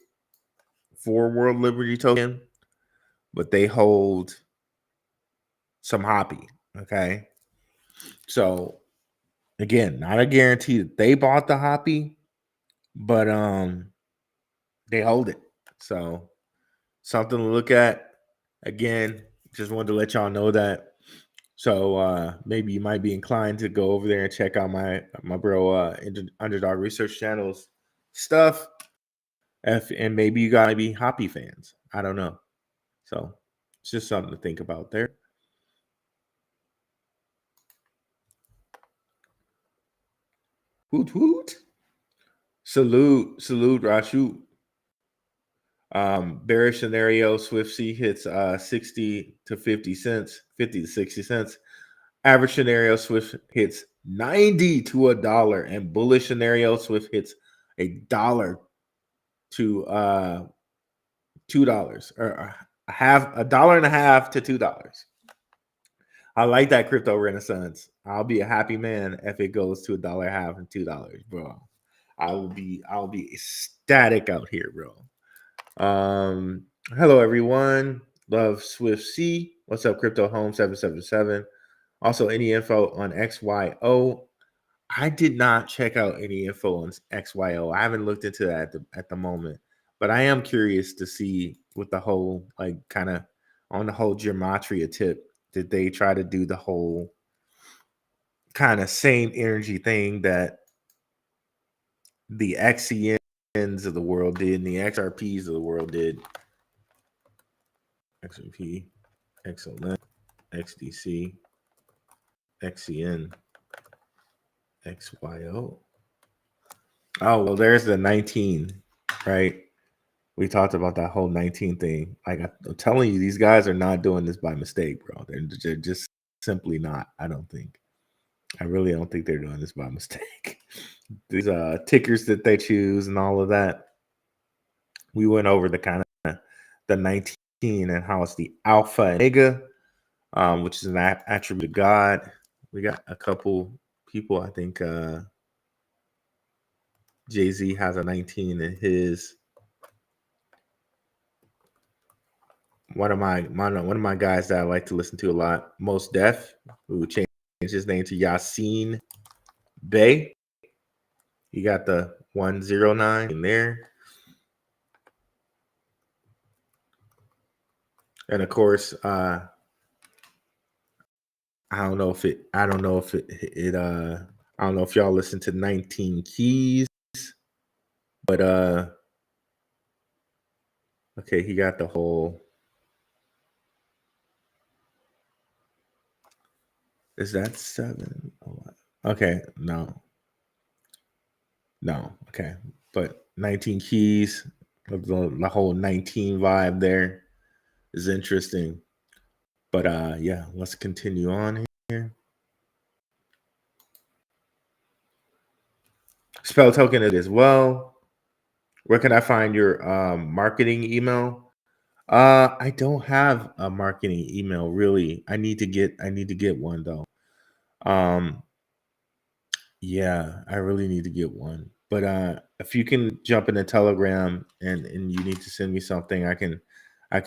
for World Liberty Token, but they hold some Hoppy. Okay. So again, not a guarantee that they bought the Hoppy, but they hold it. So something to look at. Again, just wanted to let y'all know that. So maybe you might be inclined to go over there and check out my bro Underdog Research Channel's stuff. And maybe you gotta be Hoppy fans. I don't know. So it's just something to think about there. Hoot hoot. Salute Rashu. Bearish scenario, Swift C hits 60 to 50 cents, 50 to 60 cents. Average scenario, Swift hits 90 to $1, and bullish scenario, Swift hits $1 to $2, or $1.50 to $2. I like that crypto renaissance. I'll be a happy man if it goes to $1.50 and $2, bro. I'll be ecstatic out here, bro. Hello everyone. Love Swift C. What's up, Crypto Home 777? Also, any info on XYO? I did not check out any info on XYO. I haven't looked into that at the moment, but I am curious to see with the whole, like, kind of on the whole gematria tip. Did they try to do the whole kind of same energy thing that the XCNs of the world did and the XRPs of the world did? XRP, XLM, XDC, XCN, XYO. Oh, well, there's the 19, right? We talked about that whole 19 thing. Like I'm telling you, these guys are not doing this by mistake, bro. They're just simply not. I don't think. I really don't think they're doing this by mistake. These tickers that they choose and all of that. We went over the kind of the 19 and how it's the alpha and omega, which is an attribute of God. We got a couple people. I think Jay-Z has a 19 in his. One of my guys that I like to listen to a lot, Most Def, who changed his name to Yasin Bey. He got the 109 in there. And of course, I don't know if y'all listen to 19 Keys, but okay, he got the whole. Is that 7? Okay, no. Okay, but 19 Keys, the whole 19 vibe there is interesting. But yeah, let's continue on here. Spell token it as well. Where can I find your marketing email? I don't have a marketing email really. I need to get one though. Yeah, I really need to get one. But if you can jump in a Telegram and you need to send me something, I can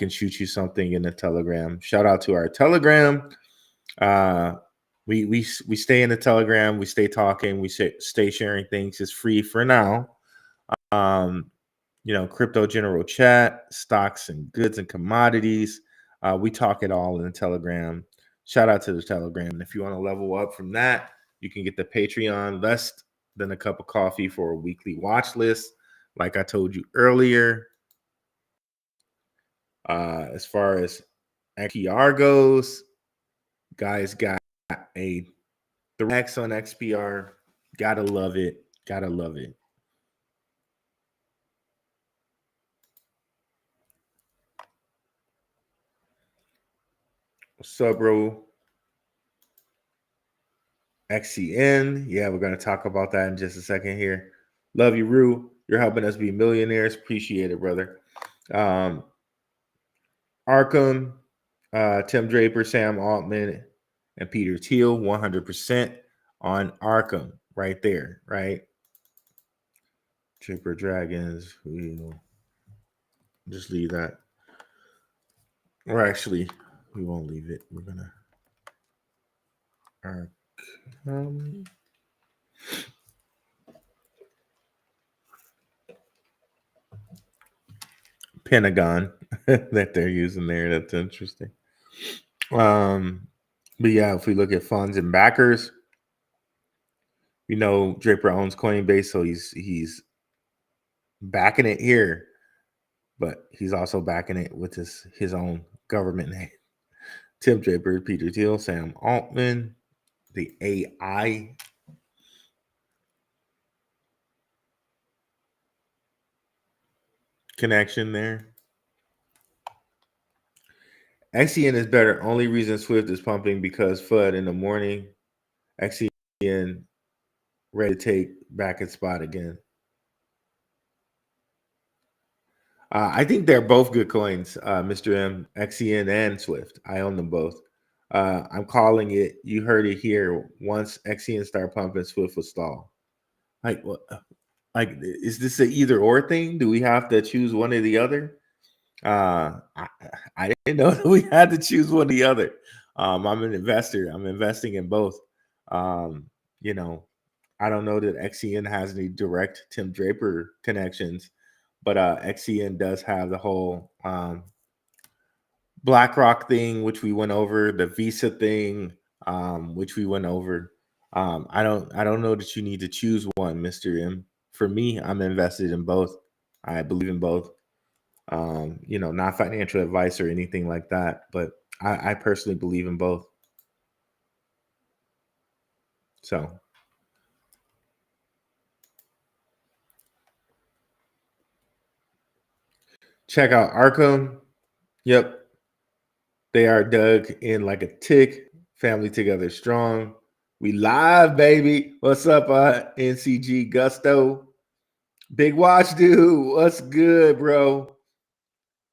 shoot you something in the Telegram. Shout out to our Telegram. We stay in the Telegram. We stay talking. We stay sharing things. It's free for now. Crypto general chat, stocks and goods and commodities. We talk it all in the Telegram. Shout out to the Telegram. And if you want to level up from that, you can get the Patreon less than a cup of coffee for a weekly watch list. Like I told you earlier, as far as XPR goes, guys got a 3x on XPR. Gotta love it. Gotta love it. What's up, bro? XCN. Yeah, we're going to talk about that in just a second here. Love you, Rue. You're helping us be millionaires. Appreciate it, brother. Arkham, Tim Draper, Sam Altman, and Peter Thiel, 100% on Arkham right there, right? Draper Dragons, we'll just leave that. Or actually, we won't leave it. We're going to Arkham. Pentagon that they're using there. That's interesting. But yeah, if we look at funds and backers, Draper owns Coinbase, so he's backing it here, but he's also backing it with his own government name. Tim Draper, Peter Thiel, Sam Altman, the AI connection there. XCN is better. Only reason Swift is pumping because FUD in the morning. XCN ready to take back its spot again. I think they're both good coins, Mr. M, XCN and Swift. I own them both. I'm calling it. You heard it here. Once XCN start pumping, Swift will stall. Like, what? Like, is this an either or thing? Do we have to choose one or the other? I didn't know that we had to choose one or the other. I'm an investor. I'm investing in both. I don't know that XCN has any direct Tim Draper connections, but XCN does have the whole BlackRock thing, which we went over, the Visa thing, which we went over. I don't know that you need to choose one, Mr. M. For me, I'm invested in both. I believe in both. Not financial advice or anything like that, but I personally believe in both. So check out Arkham. Yep. They are dug in like a tick. Family together strong. We live, baby. What's up, NCG Gusto? Big watch dude. What's good, bro?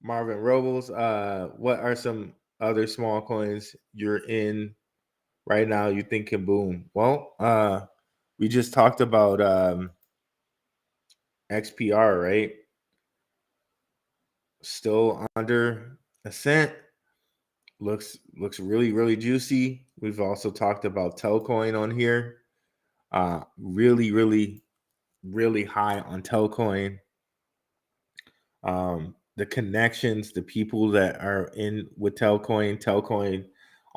Marvin Robles. What are some other small coins you're in right now you think can boom? Well, we just talked about XPR, right? Still under a cent. Looks really, really juicy. We've also talked about Telcoin on here. Really, really, really high on Telcoin. The connections, the people that are in with Telcoin. Telcoin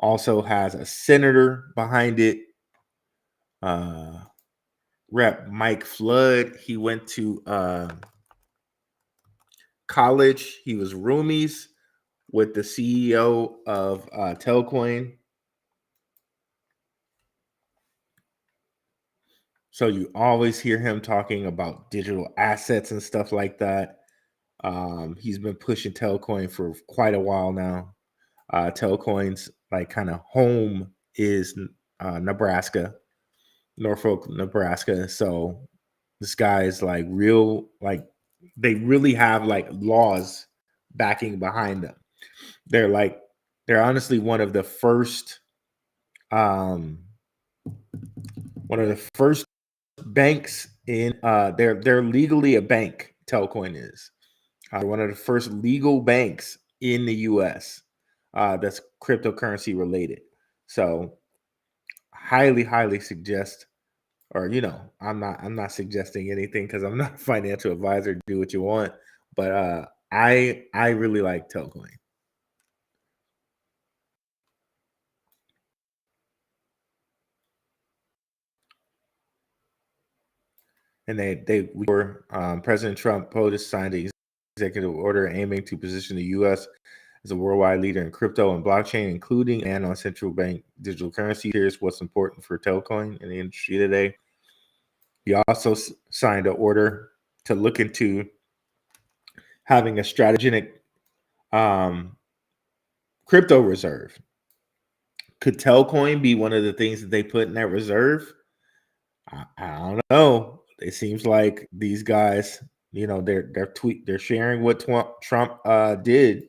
also has a senator behind it. Rep Mike Flood. He went to college. He was roomies with the CEO of Telcoin. So you always hear him talking about digital assets and stuff like that. He's been pushing Telcoin for quite a while now. Telcoin's like kind of home is Nebraska, Norfolk, Nebraska. So this guy is like real, like they really have like laws backing behind them. They're honestly one of the first banks in they're legally a bank. Telcoin is one of the first legal banks in the US that's cryptocurrency related. So highly suggest, or I'm not suggesting anything because I'm not a financial advisor. Do what you want, but I really like Telcoin. And President Trump POTUS signed an executive order aiming to position the U.S. as a worldwide leader in crypto and blockchain, including and on central bank digital currency. Here's what's important for Telcoin in the industry today. He also signed an order to look into having a strategic crypto reserve. Could Telcoin be one of the things that they put in that reserve? I don't know. It seems like these guys, they're sharing what Trump did,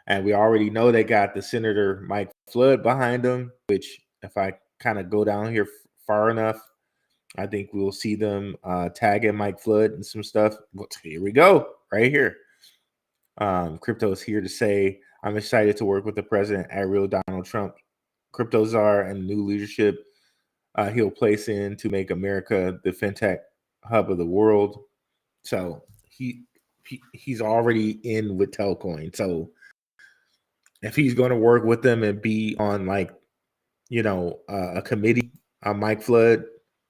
and we already know they got the Senator Mike Flood behind them. Which, if I kind of go down here far enough, I think we'll see them tagging Mike Flood and some stuff. Well, here we go, right here. Crypto is here to say, I'm excited to work with the president at real Donald Trump, crypto czar, and new leadership he'll place in to make America the fintech hub of the world. So he's already in with Telcoin. So if he's going to work with them and be on a committee, Mike Flood,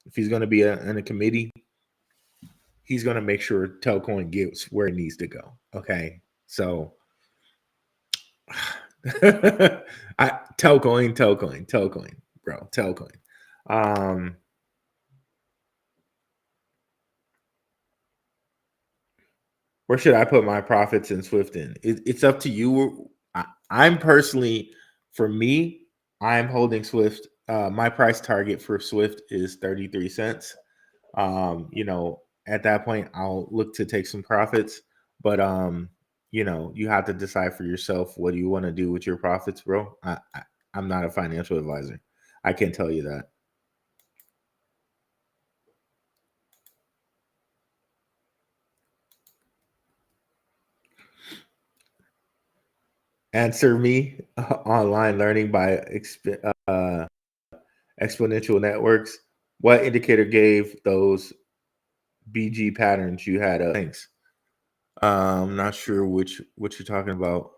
if he's going to be in a committee, he's going to make sure Telcoin gets where it needs to go. Okay, so Telcoin, bro, Telcoin. Where should I put my profits in Swift in? It's up to you. I'm personally, for me, I'm holding Swift. My price target for Swift is 33 cents. At that point, I'll look to take some profits. But you have to decide for yourself what do you want to do with your profits, bro. I'm not a financial advisor. I can't tell you that. Answer me online learning by exponential networks. What indicator gave those BG patterns you had? Thanks. I'm not sure what you're talking about.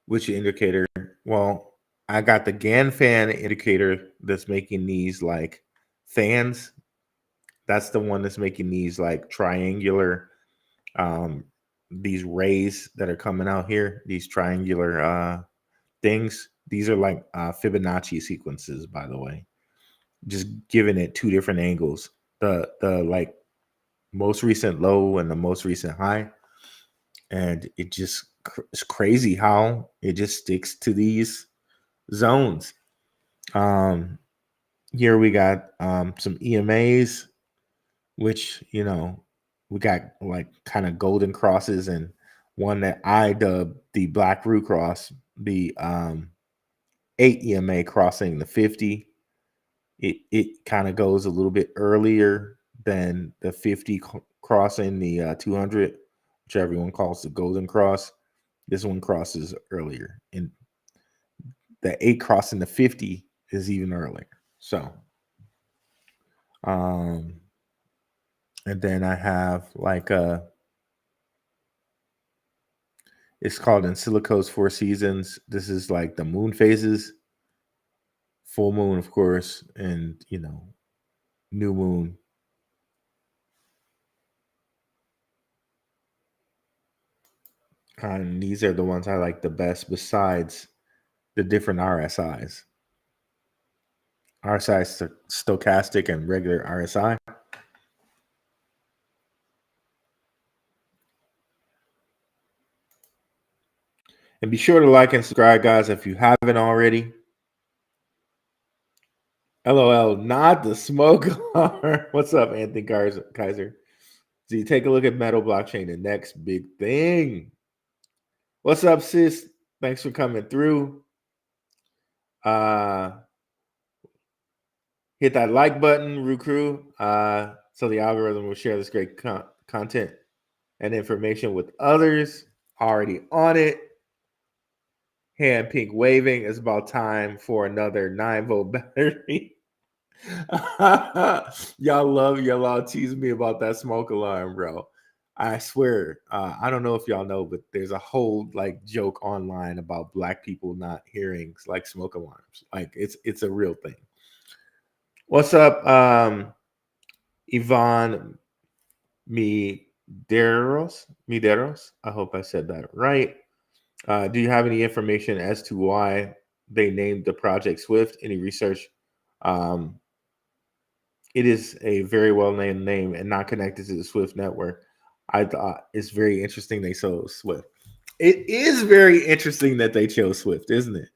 Which indicator? Well, I got the GAN-FAN indicator that's making these like fans. That's the one that's making these like triangular these rays that are coming out here, these triangular things. These are like Fibonacci sequences, by the way. Just giving it two different angles. The like most recent low and the most recent high. And it just it's crazy how it just sticks to these zones. Here we got some EMAs, which, you know, we got like kind of golden crosses, and one that I dubbed the BlackRue cross, the 8 EMA crossing the 50. It kind of goes a little bit earlier than the 50 crossing the 200, which everyone calls the golden cross. This one crosses earlier, and the 8 crossing the 50 is even earlier. So, and then I have like it's called in Silico's 4 seasons. This is like the moon phases, full moon, of course, and, you know, new moon. And these are the ones I like the best besides the different RSIs. RSI, stochastic, and regular RSI. And be sure to like and subscribe, guys, if you haven't already. LOL, not the smoke alarm. What's up, Anthony Kaiser? So you take a look at Metal Blockchain, the next big thing. What's up, sis? Thanks for coming through. Hit that like button, Rokfin, so the algorithm will share this great content and information with others. Already on it. Hand pink waving. It's about time for another 9-volt battery. y'all all tease me about that smoke alarm, bro. I swear, I don't know if y'all know, but there's a whole like joke online about Black people not hearing like smoke alarms. Like it's a real thing. What's up, Yvonne Mideros? I hope I said that right. Do you have any information as to why they named the project Swift? Any research? It is a very well-named name and not connected to the Swift network. I thought it's very interesting they chose Swift. It is very interesting that they chose Swift, isn't it?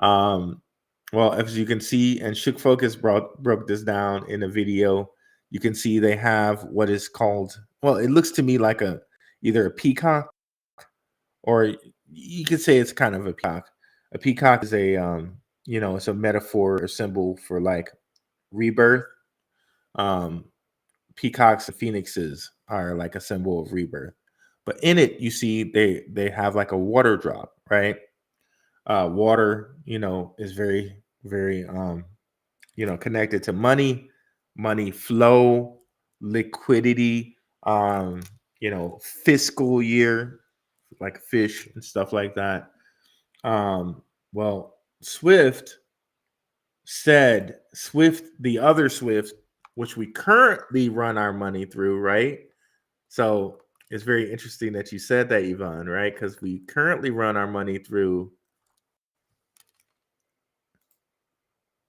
Well, as you can see, and Shook Focus broke this down in a video, you can see they have what is called, well, it looks to me like either a peacock, or you could say it's kind of a peacock. A peacock is a, it's a metaphor or symbol for like rebirth. Peacocks and phoenixes are like a symbol of rebirth, but in it you see they have like a water drop, right? Water, is very, very connected to money flow, liquidity, fiscal year, like fish and stuff like that. Well, Swift, the other Swift, which we currently run our money through, right? So it's very interesting that you said that, Yvonne, right? Because we currently run our money through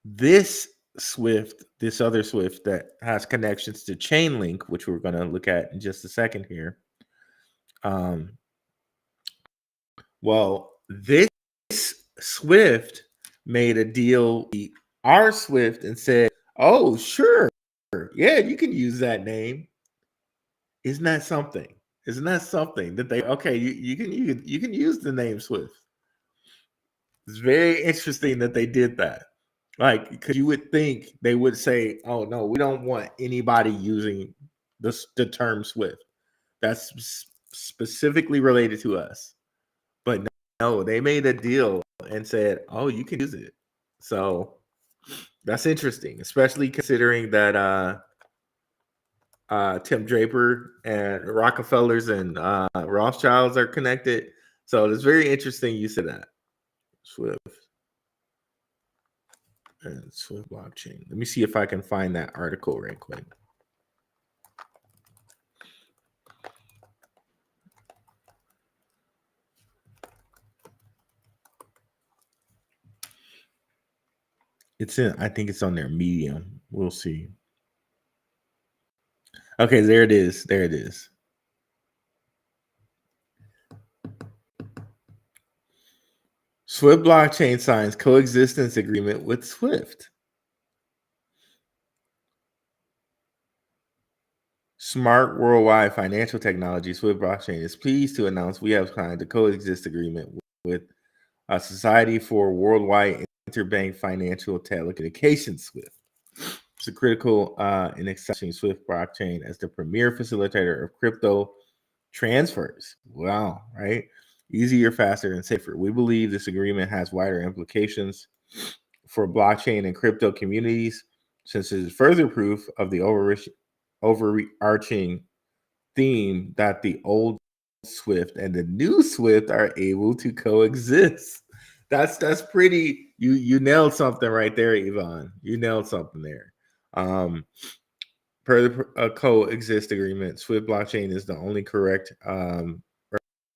this Swift, this other Swift that has connections to Chainlink, which we're going to look at in just a second here. Well, this Swift made a deal with our Swift and said, "Oh, sure, yeah, you can use that name." Isn't that something? Isn't that something that you can use the name Swift? It's very interesting that they did that. Like, because you would think they would say, "Oh no, we don't want anybody using the term Swift. That's specifically related to us." But no, they made a deal and said, "Oh, you can use it." So that's interesting, especially considering that Tim Draper and Rockefellers and Rothschilds are connected. So it's very interesting you said that. Swift and Swift blockchain. Let me see if I can find that article right quick. I think it's on their Medium. We'll see. Okay, there it is. There it is. Swift blockchain signs coexistence agreement with Swift. Smart Worldwide Financial Technology, Swift Blockchain, is pleased to announce we have signed a coexist agreement with a Society for Worldwide Interbank Financial Telecommunications, Swift. It's a critical and establishing Swift blockchain as the premier facilitator of crypto transfers. Wow, right? Easier, faster, and safer. We believe this agreement has wider implications for blockchain and crypto communities, since it is further proof of the overarching theme that the old Swift and the new Swift are able to coexist. That's pretty. You nailed something right there, Yvonne. You nailed something there. Per the coexist agreement, Swift blockchain is the only correct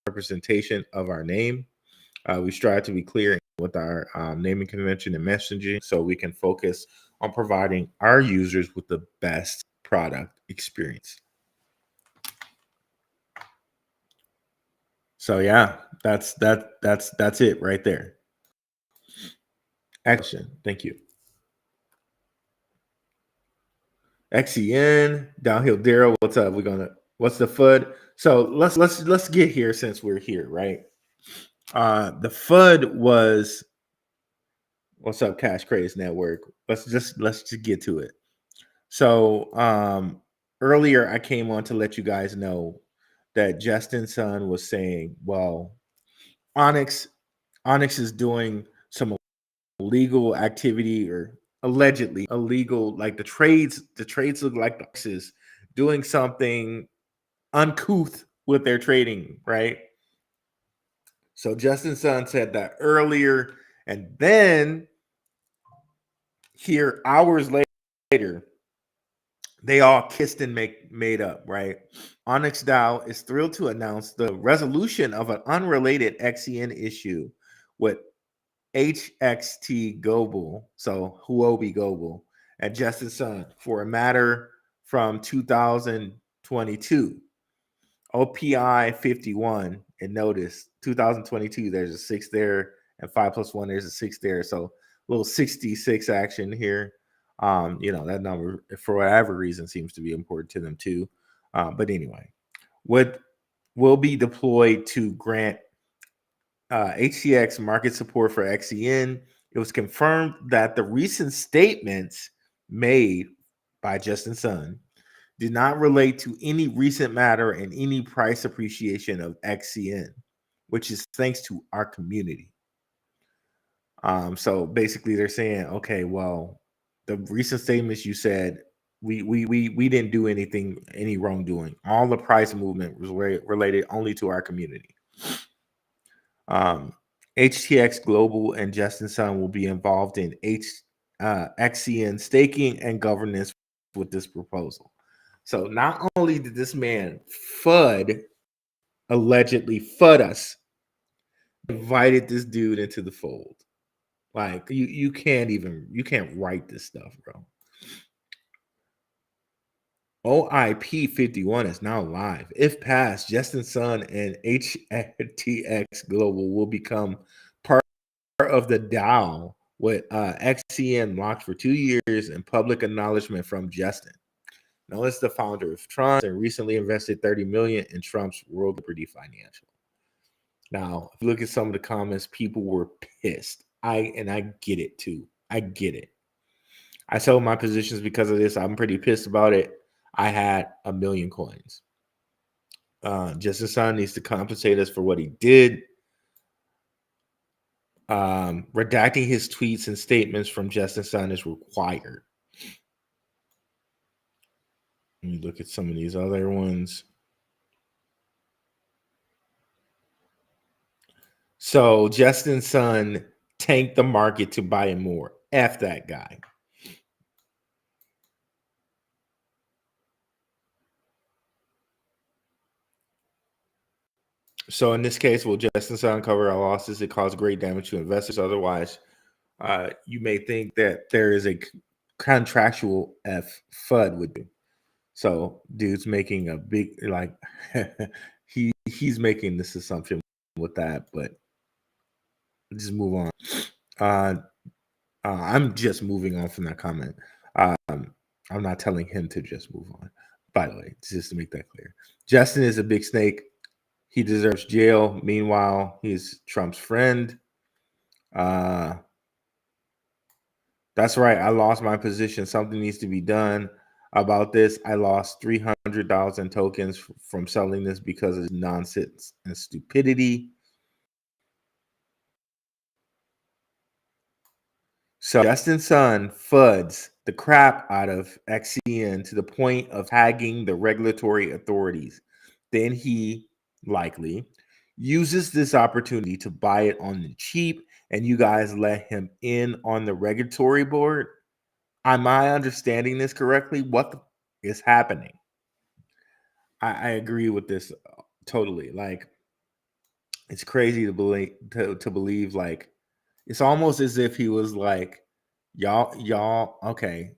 representation of our name. We strive to be clear with our naming convention and messaging so we can focus on providing our users with the best product experience. So yeah, that's it right there. Action. Thank you. XCN, Downhill Daryl, what's up? What's the FUD? So let's get here since we're here, right? The FUD was, what's up, Cash Craze Network? Let's just get to it. So earlier I came on to let you guys know that Justin Sun was saying, well, Onyx is doing some illegal activity, or allegedly illegal, like the trades look like Onyx is doing something uncouth with their trading, right? So Justin Sun said that earlier, and then here hours later, they all kissed and made up, right? Onyx DAO is thrilled to announce the resolution of an unrelated XCN issue with HXT Global, so Huobi Global, and Justin Sun for a matter from 2022. OPI 51, and notice 2022, there's a 6 there, and 5 + 1, there's a 6 there. So a little 66 action here. That number, for whatever reason, seems to be important to them too. But anyway, what will be deployed to grant HCX market support for XCN? It was confirmed that the recent statements made by Justin Sun did not relate to any recent matter and any price appreciation of XCN, which is thanks to our community. So basically they're saying, okay, well, the recent statements you said, we didn't do any wrongdoing. All the price movement was related only to our community. HTX Global and Justin Sun will be involved in XCN staking and governance with this proposal. So not only did this man allegedly FUD us, invited this dude into the fold. Like you can't write this stuff, bro. OIP 51 is now live. If passed, Justin Sun and HTX Global will become part of the DAO with XCN locked for 2 years and public acknowledgement from Justin. Now, it's the founder of Trump and recently invested $30 million in Trump's World Liberty Financial. Now, if you look at some of the comments, people were pissed. I get it too. I get it. I sold my positions because of this. I'm pretty pissed about it. I had 1 million coins. Justin Sun needs to compensate us for what he did. Redacting his tweets and statements from Justin Sun is required. Let me look at some of these other ones. So Justin Sun tanked the market to buy more. F that guy. So in this case, will Justin Sun cover our losses? It caused great damage to investors. Otherwise, you may think that there is a contractual FUD with you. So dude's making a big like he's making this assumption with that, but just move on. I'm just moving on from that comment. I'm not telling him to just move on. By the way, just to make that clear, Justin is a big snake. He deserves jail. Meanwhile, he's Trump's friend. That's right. I lost my position. Something needs to be done about this. I lost $300 in tokens from selling this because of nonsense and stupidity. So Justin Sun FUDs the crap out of XCN to the point of tagging the regulatory authorities. Then he likely uses this opportunity to buy it on the cheap, and you guys let him in on the regulatory board. Am I understanding this correctly? What is happening? I agree with this totally. Like, it's crazy to believe like it's almost as if he was like, y'all, okay,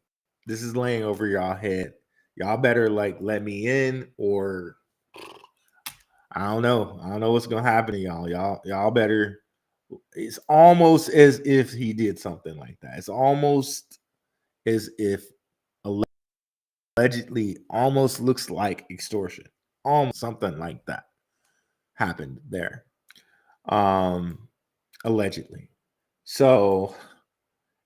this is laying over y'all head. Y'all better like let me in, or I don't know. I don't know what's gonna happen to y'all. Y'all better. It's almost as if he did something like that. It's almost as if allegedly almost looks like extortion. Almost something like that happened there. Allegedly. So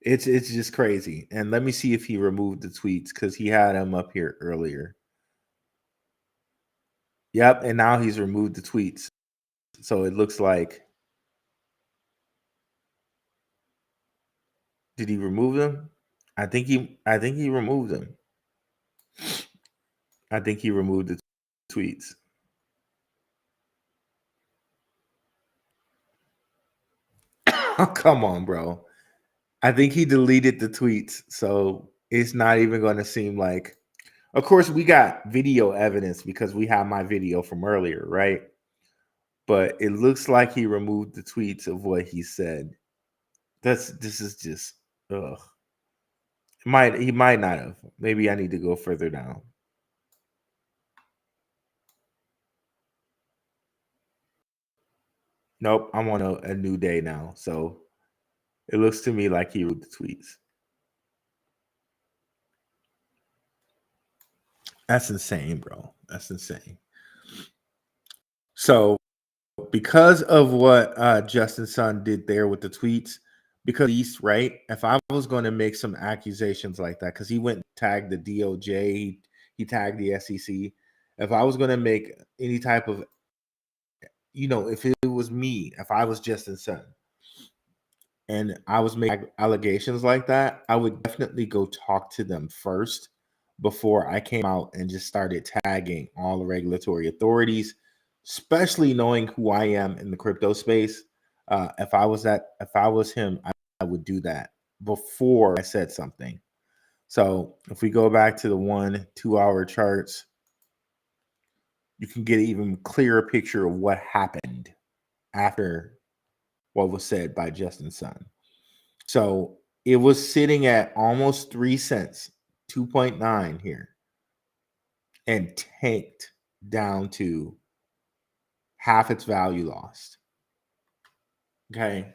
it's just crazy. And let me see if he removed the tweets because he had them up here earlier. Yep, and now he's removed the tweets. So it looks like, did he remove them? I think he removed them. I think he removed the tweets. Oh, come on, bro. I think he deleted the tweets, so it's not even going to seem like. Of course, we got video evidence because we have my video from earlier, right? But it looks like he removed the tweets of what he said. This is just ugh. He might not have. Maybe I need to go further down. Nope, I'm on a new day now, so it looks to me like he wrote the tweets. That's insane, bro. That's insane. So because of what Justin Sun did there with the tweets, because he's right, if I was going to make some accusations like that, because he went and tagged the DOJ, he tagged the SEC. If I was going to make any type of, if it was me, if I was Justin Sun, and I was making allegations like that, I would definitely go talk to them first before I came out and just started tagging all the regulatory authorities, especially knowing who I am in the crypto space. If I was him, I would do that before I said something. So if we go back to the 1-2 hour charts, you can get an even clearer picture of what happened after what was said by Justin Sun. So it was sitting at almost 3 cents, 2.9 here, and tanked down to half its value lost. Okay.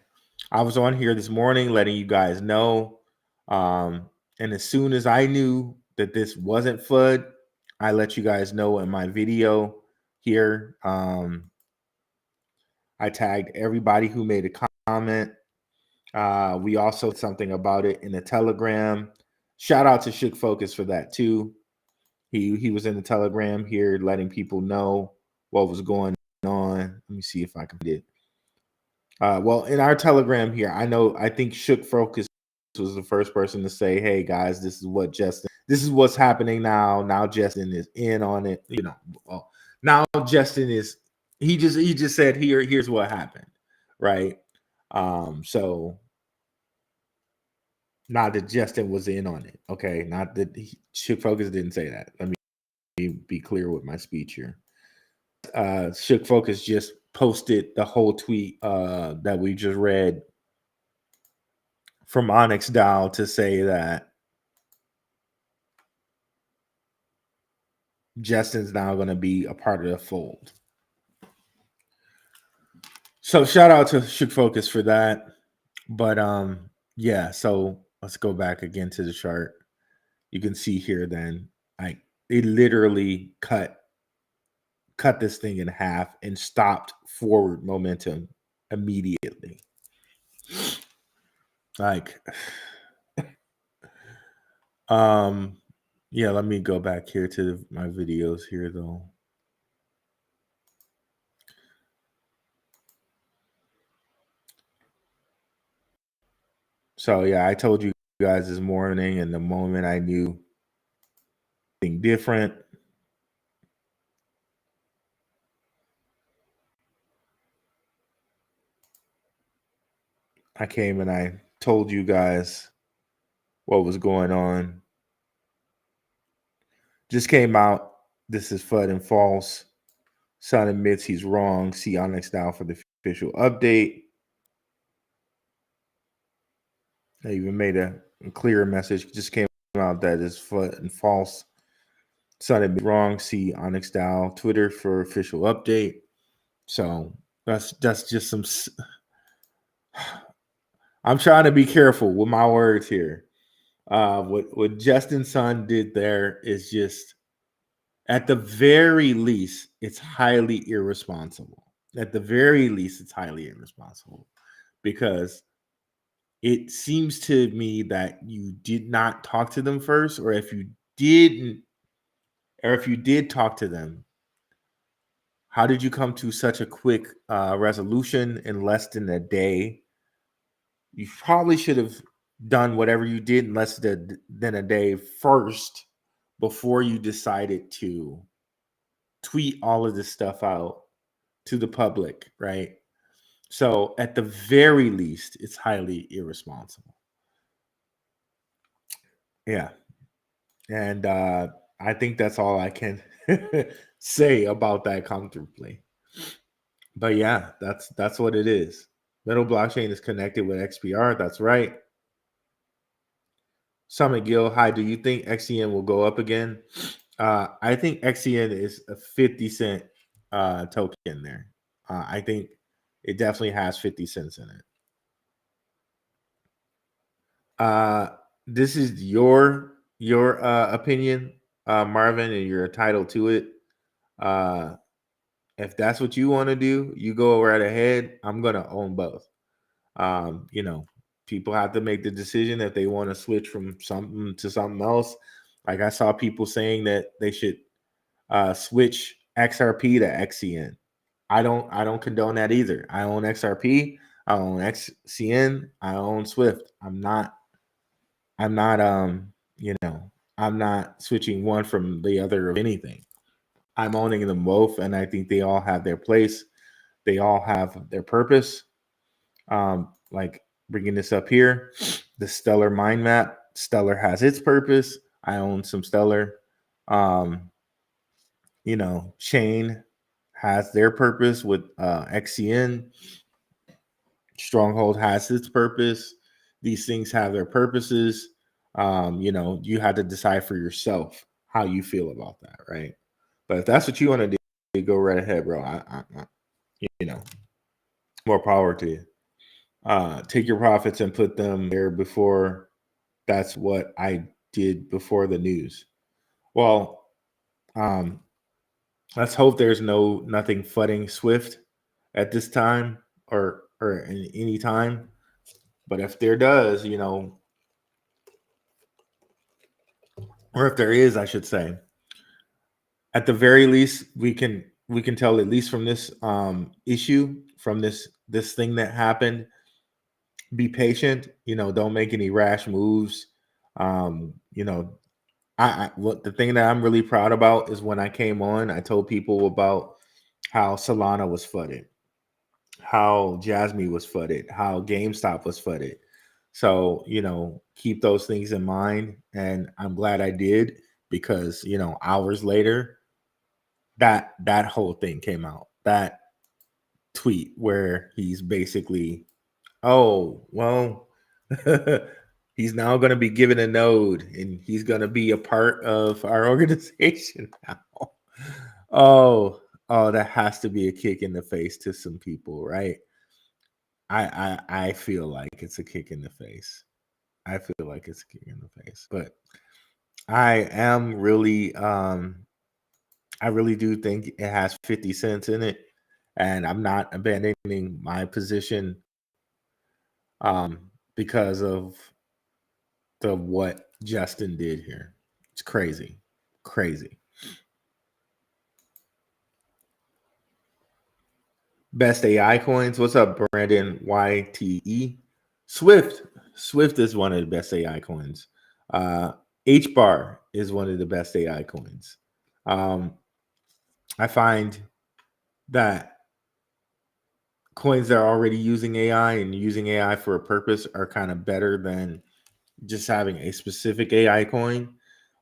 I was on here this morning letting you guys know. And as soon as I knew that this wasn't FUD, I let you guys know in my video here. I tagged everybody who made a comment. We also did something about it in the Telegram. Shout out to Shook Focus for that too. He was in the Telegram here letting people know what was going on. Let me see if I can get it. Well, in our Telegram here, I think Shook Focus was the first person to say, hey guys, this is what's happening now. Now Justin is in on it. Well, now Justin is, he just said here's what happened. Right. So not that Justin was in on it. Okay. Not that Shook Focus didn't say that. Let me be clear with my speech here. Shook Focus just posted the whole tweet that we just read from Onyx DAO to say that Justin's now going to be a part of the fold. So shout out to Shook Focus for that. But yeah, so let's go back again to the chart. You can see here then, like they literally cut this thing in half and stopped forward momentum immediately. Like yeah, let me go back here to my videos here though. So yeah, I told you guys this morning, and the moment I knew something different, I came and I told you guys what was going on. Just came out. This is FUD and false. Sun admits he's wrong. See Onyx now for the official update. I even made a clearer message. Just came out that is FUD and false. Sun admits wrong. See Onyx DAO Twitter for official update. So that's just some. I'm trying to be careful with my words here. What Justin Sun did there is just, at the very least, it's highly irresponsible. At the very least, it's highly irresponsible because it seems to me that you did not talk to them first, or if you didn't, or if you did talk to them, how did you come to such a quick resolution in less than a day? You probably should have done whatever you did in less than a day first before you decided to tweet all of this stuff out to the public, right? So at the very least, it's highly irresponsible. Yeah. And I think that's all I can say about that comfortably. But yeah, that's what it is. Metal blockchain is connected with XPR. That's right. Summit Gill, hi. Do you think XCN will go up again? I think XCN is a 50 cent token there. I think it definitely has 50 cents in it. This is your opinion, Marvin, and you're entitled to it. If that's what you want to do, you go right ahead. I'm gonna own both. You know, people have to make the decision if they want to switch from something to something else. Like I saw people saying that they should switch XRP to XCN. I don't condone that either. I own XRP, I own XCN, I own Swift. I'm not you know, I'm not switching one from the other of anything. I'm owning them both, and I think they all have their place. They all have their purpose. Like bringing this up here, the Stellar mind map. Stellar has its purpose. I own some Stellar. You know, Chain has their purpose with XCN. Stronghold has its purpose. These things have their purposes. You know, you have to decide for yourself how you feel about that, right? But if that's what you want to do, go right ahead, bro. I you know, more power to you. Take your profits and put them there before. That's what I did before the news. Well, let's hope there's nothing fudding Swift at this time or in any time. But if there does, you know, or if there is, I should say, at the very least, we can tell, at least from this issue, from this thing that happened, be patient. You know, don't make any rash moves. You know, what the thing that I'm really proud about is when I came on, I told people about how Solana was flooded, how Jasmine was flooded, how GameStop was flooded. So, you know, keep those things in mind. And I'm glad I did, because, you know, hours later, that whole thing came out. That tweet where he's basically, oh, well, He's now going to be given a node, and he's going to be a part of our organization now. Oh, that has to be a kick in the face to some people, right? I feel like it's a kick in the face. I feel like it's a kick in the face, but I am really, I really do think it has 50 cents in it, and I'm not abandoning my position because of what Justin did here. It's crazy. Best AI coins. What's up, Brandon YTE? Swift is one of the best AI coins. H bar is one of the best AI coins. I find that coins that are already using AI and using AI for a purpose are kind of better than just having a specific AI coin.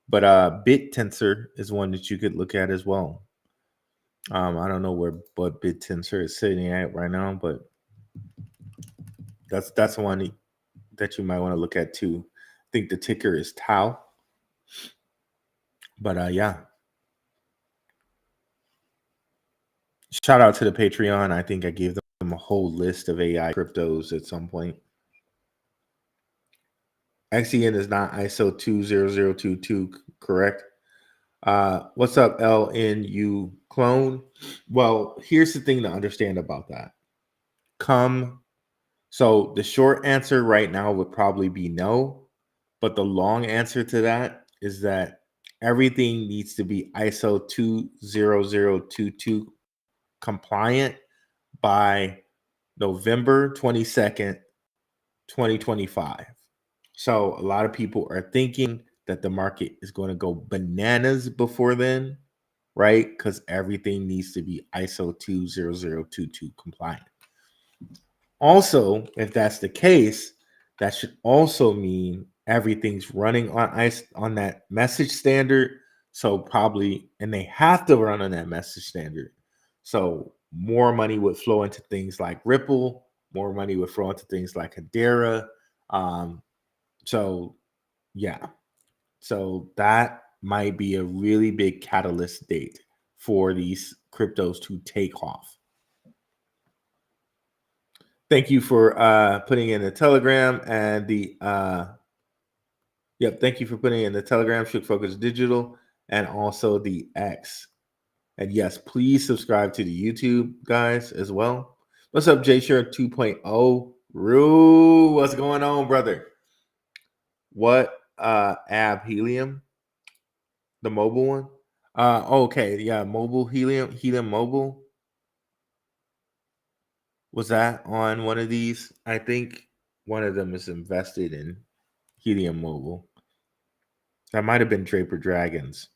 But BitTensor is one that you could look at as well. I don't know what BitTensor is sitting at right now, but that's one that you might want to look at too. I think the ticker is Tau. But yeah. Shout out to the Patreon. I think I gave them a whole list of AI cryptos at some point. XCN is not ISO 20022, correct? What's up, LNU clone? Well, here's the thing to understand about that. So the short answer right now would probably be no, but the long answer to that is that everything needs to be ISO 20022 compliant by November 22nd, 2025. So a lot of people are thinking that the market is going to go bananas before then, right? Because everything needs to be ISO 20022 compliant. Also, if that's the case, that should also mean everything's running on that message standard. So probably, and they have to run on that message standard. So more money would flow into things like Ripple, more money would flow into things like Hedera. So yeah, so that might be a really big catalyst date for these cryptos to take off. Thank you for putting in the Telegram and the thank you for putting in the Telegram, Shook Focus Digital, and also the X. And yes, please subscribe to the YouTube guys as well. What's up, JShare 2.0? Rue, what's going on, brother? What Ab Helium? The mobile one? Okay, yeah, mobile Helium Mobile. Was that on one of these? I think one of them is invested in Helium Mobile. That might have been Draper Dragons.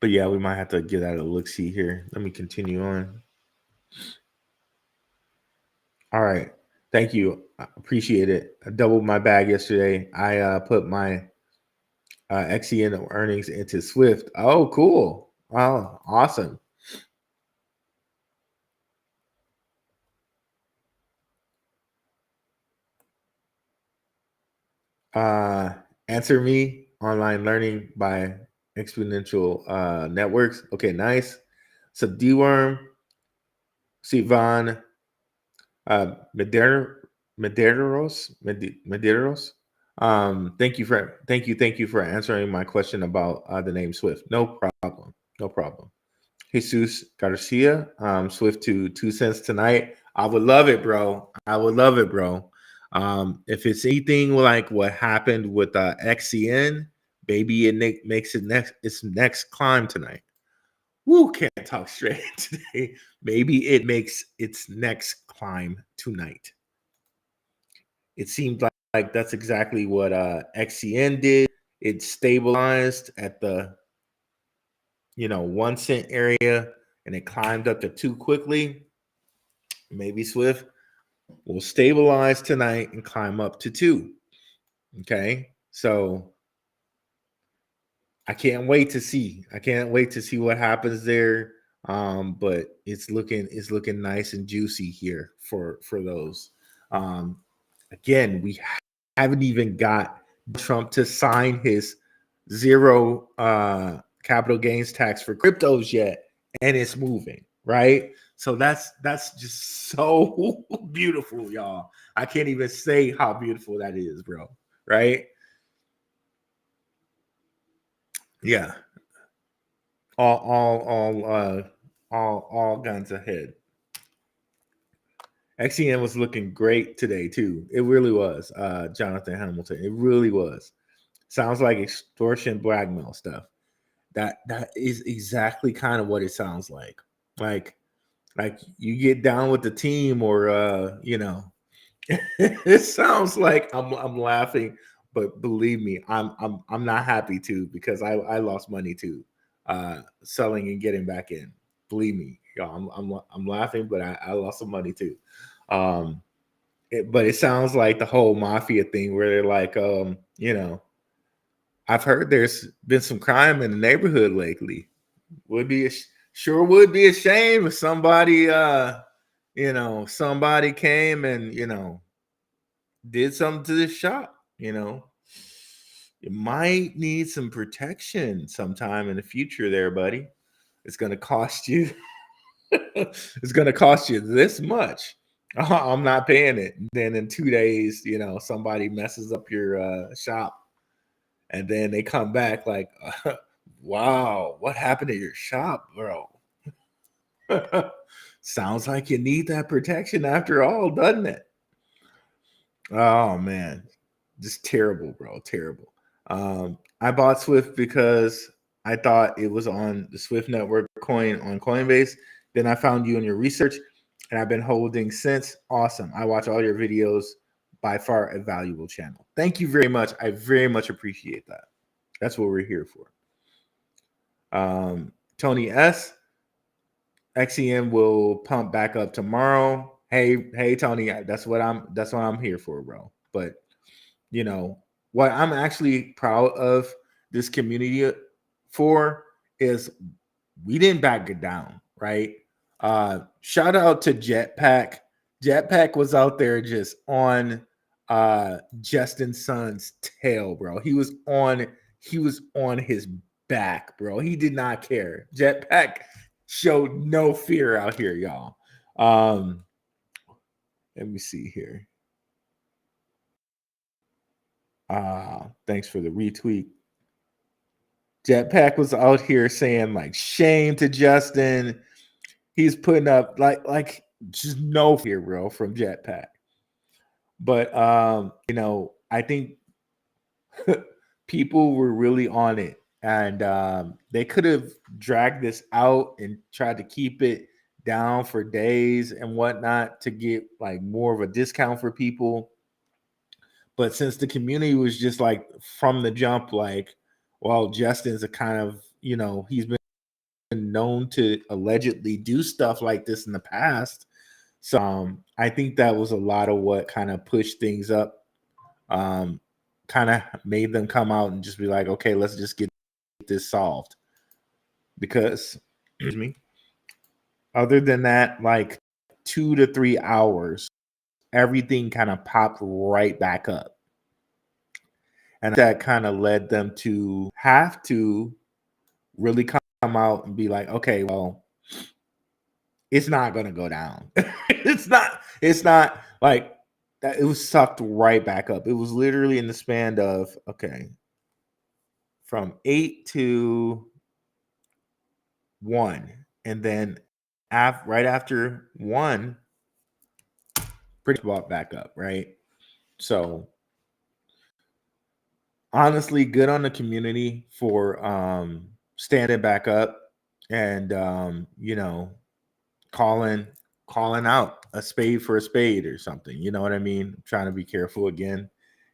But yeah, we might have to get out a look-see here. Let me continue on. All right. Thank you. I appreciate it. I doubled my bag yesterday. I put my XCN earnings into Swift. Oh, cool. Oh, awesome. Answer Me Online Learning by Exponential Networks. Okay, nice. So D-Worm, Sivan, Medeiros. Thank you for answering my question about the name Swift. No problem. Jesus Garcia, Swift to 2 cents tonight. I would love it, bro. If it's anything like what happened with XCN, maybe it makes its next climb tonight. Woo, can't talk straight today. Maybe it makes its next climb tonight. It seemed like that's exactly what XCN did. It stabilized at the 1 cent area and it climbed up to 2 quickly. Maybe Swift will stabilize tonight and climb up to 2. Okay, so I can't wait to see. What happens there. But it's looking nice and juicy here for those. Again, we haven't even got Trump to sign his zero capital gains tax for cryptos yet, and it's moving, right? So that's just so beautiful, y'all. I can't even say how beautiful that is, bro. Right? Yeah. All guns ahead. XCN was looking great today too. It really was, Jonathan Hamilton. It really was. Sounds like extortion, blackmail stuff. That is exactly kind of what it sounds like. Like you get down with the team, or it sounds like I'm laughing, but believe me, I'm not happy too, because I lost money too, selling and getting back in. Believe me, y'all, I'm laughing, but I lost some money too. But it sounds like the whole mafia thing where they're like, I've heard there's been some crime in the neighborhood lately. Would be a shame if somebody somebody came and did something to this shop. You might need some protection sometime in the future there, buddy. It's going to cost you it's going to cost you this much. I'm not paying it. Then in 2 days, somebody messes up your shop, and then they come back like, wow, what happened to your shop, bro? Sounds like you need that protection after all, doesn't it? Oh man, just terrible, bro. Terrible. I bought Swift because I thought it was on the Swift network coin on Coinbase. Then I found you in your research, and I've been holding since. Awesome. I watch all your videos. By far a valuable channel. Thank you very much. I very much appreciate that. That's what we're here for. Tony S. XCN will pump back up tomorrow. Hey, Tony, that's what I'm here for, bro. But what I'm actually proud of this community for is we didn't back it down, right? Shout out to Jetpack. Jetpack was out there just on Justin Sun's tail, bro. He was on his back, bro. He did not care. Jetpack showed no fear out here, y'all. Let me see here. Thanks for the retweet. Jetpack was out here saying like shame to Justin. He's putting up like just no fear, bro, from Jetpack. But I think people were really on it, and they could have dragged this out and tried to keep it down for days and whatnot to get like more of a discount for people. But since the community was just like from the jump, like, well, Justin's a kind of, he's been known to allegedly do stuff like this in the past. So I think that was a lot of what kind of pushed things up, kind of made them come out and just be like, okay, let's just get this solved. Because, excuse me, other than that, like 2 to 3 hours, everything kind of popped right back up. And that kind of led them to have to really come out and be like, okay, well, it's not going to go down. It's not like that. It was sucked right back up. It was literally in the span of, okay, from 8 to 1. And then right after 1, pretty bought back up, right? So honestly, good on the community for standing back up and calling out a spade for a spade or something. You know what I mean? I'm trying to be careful again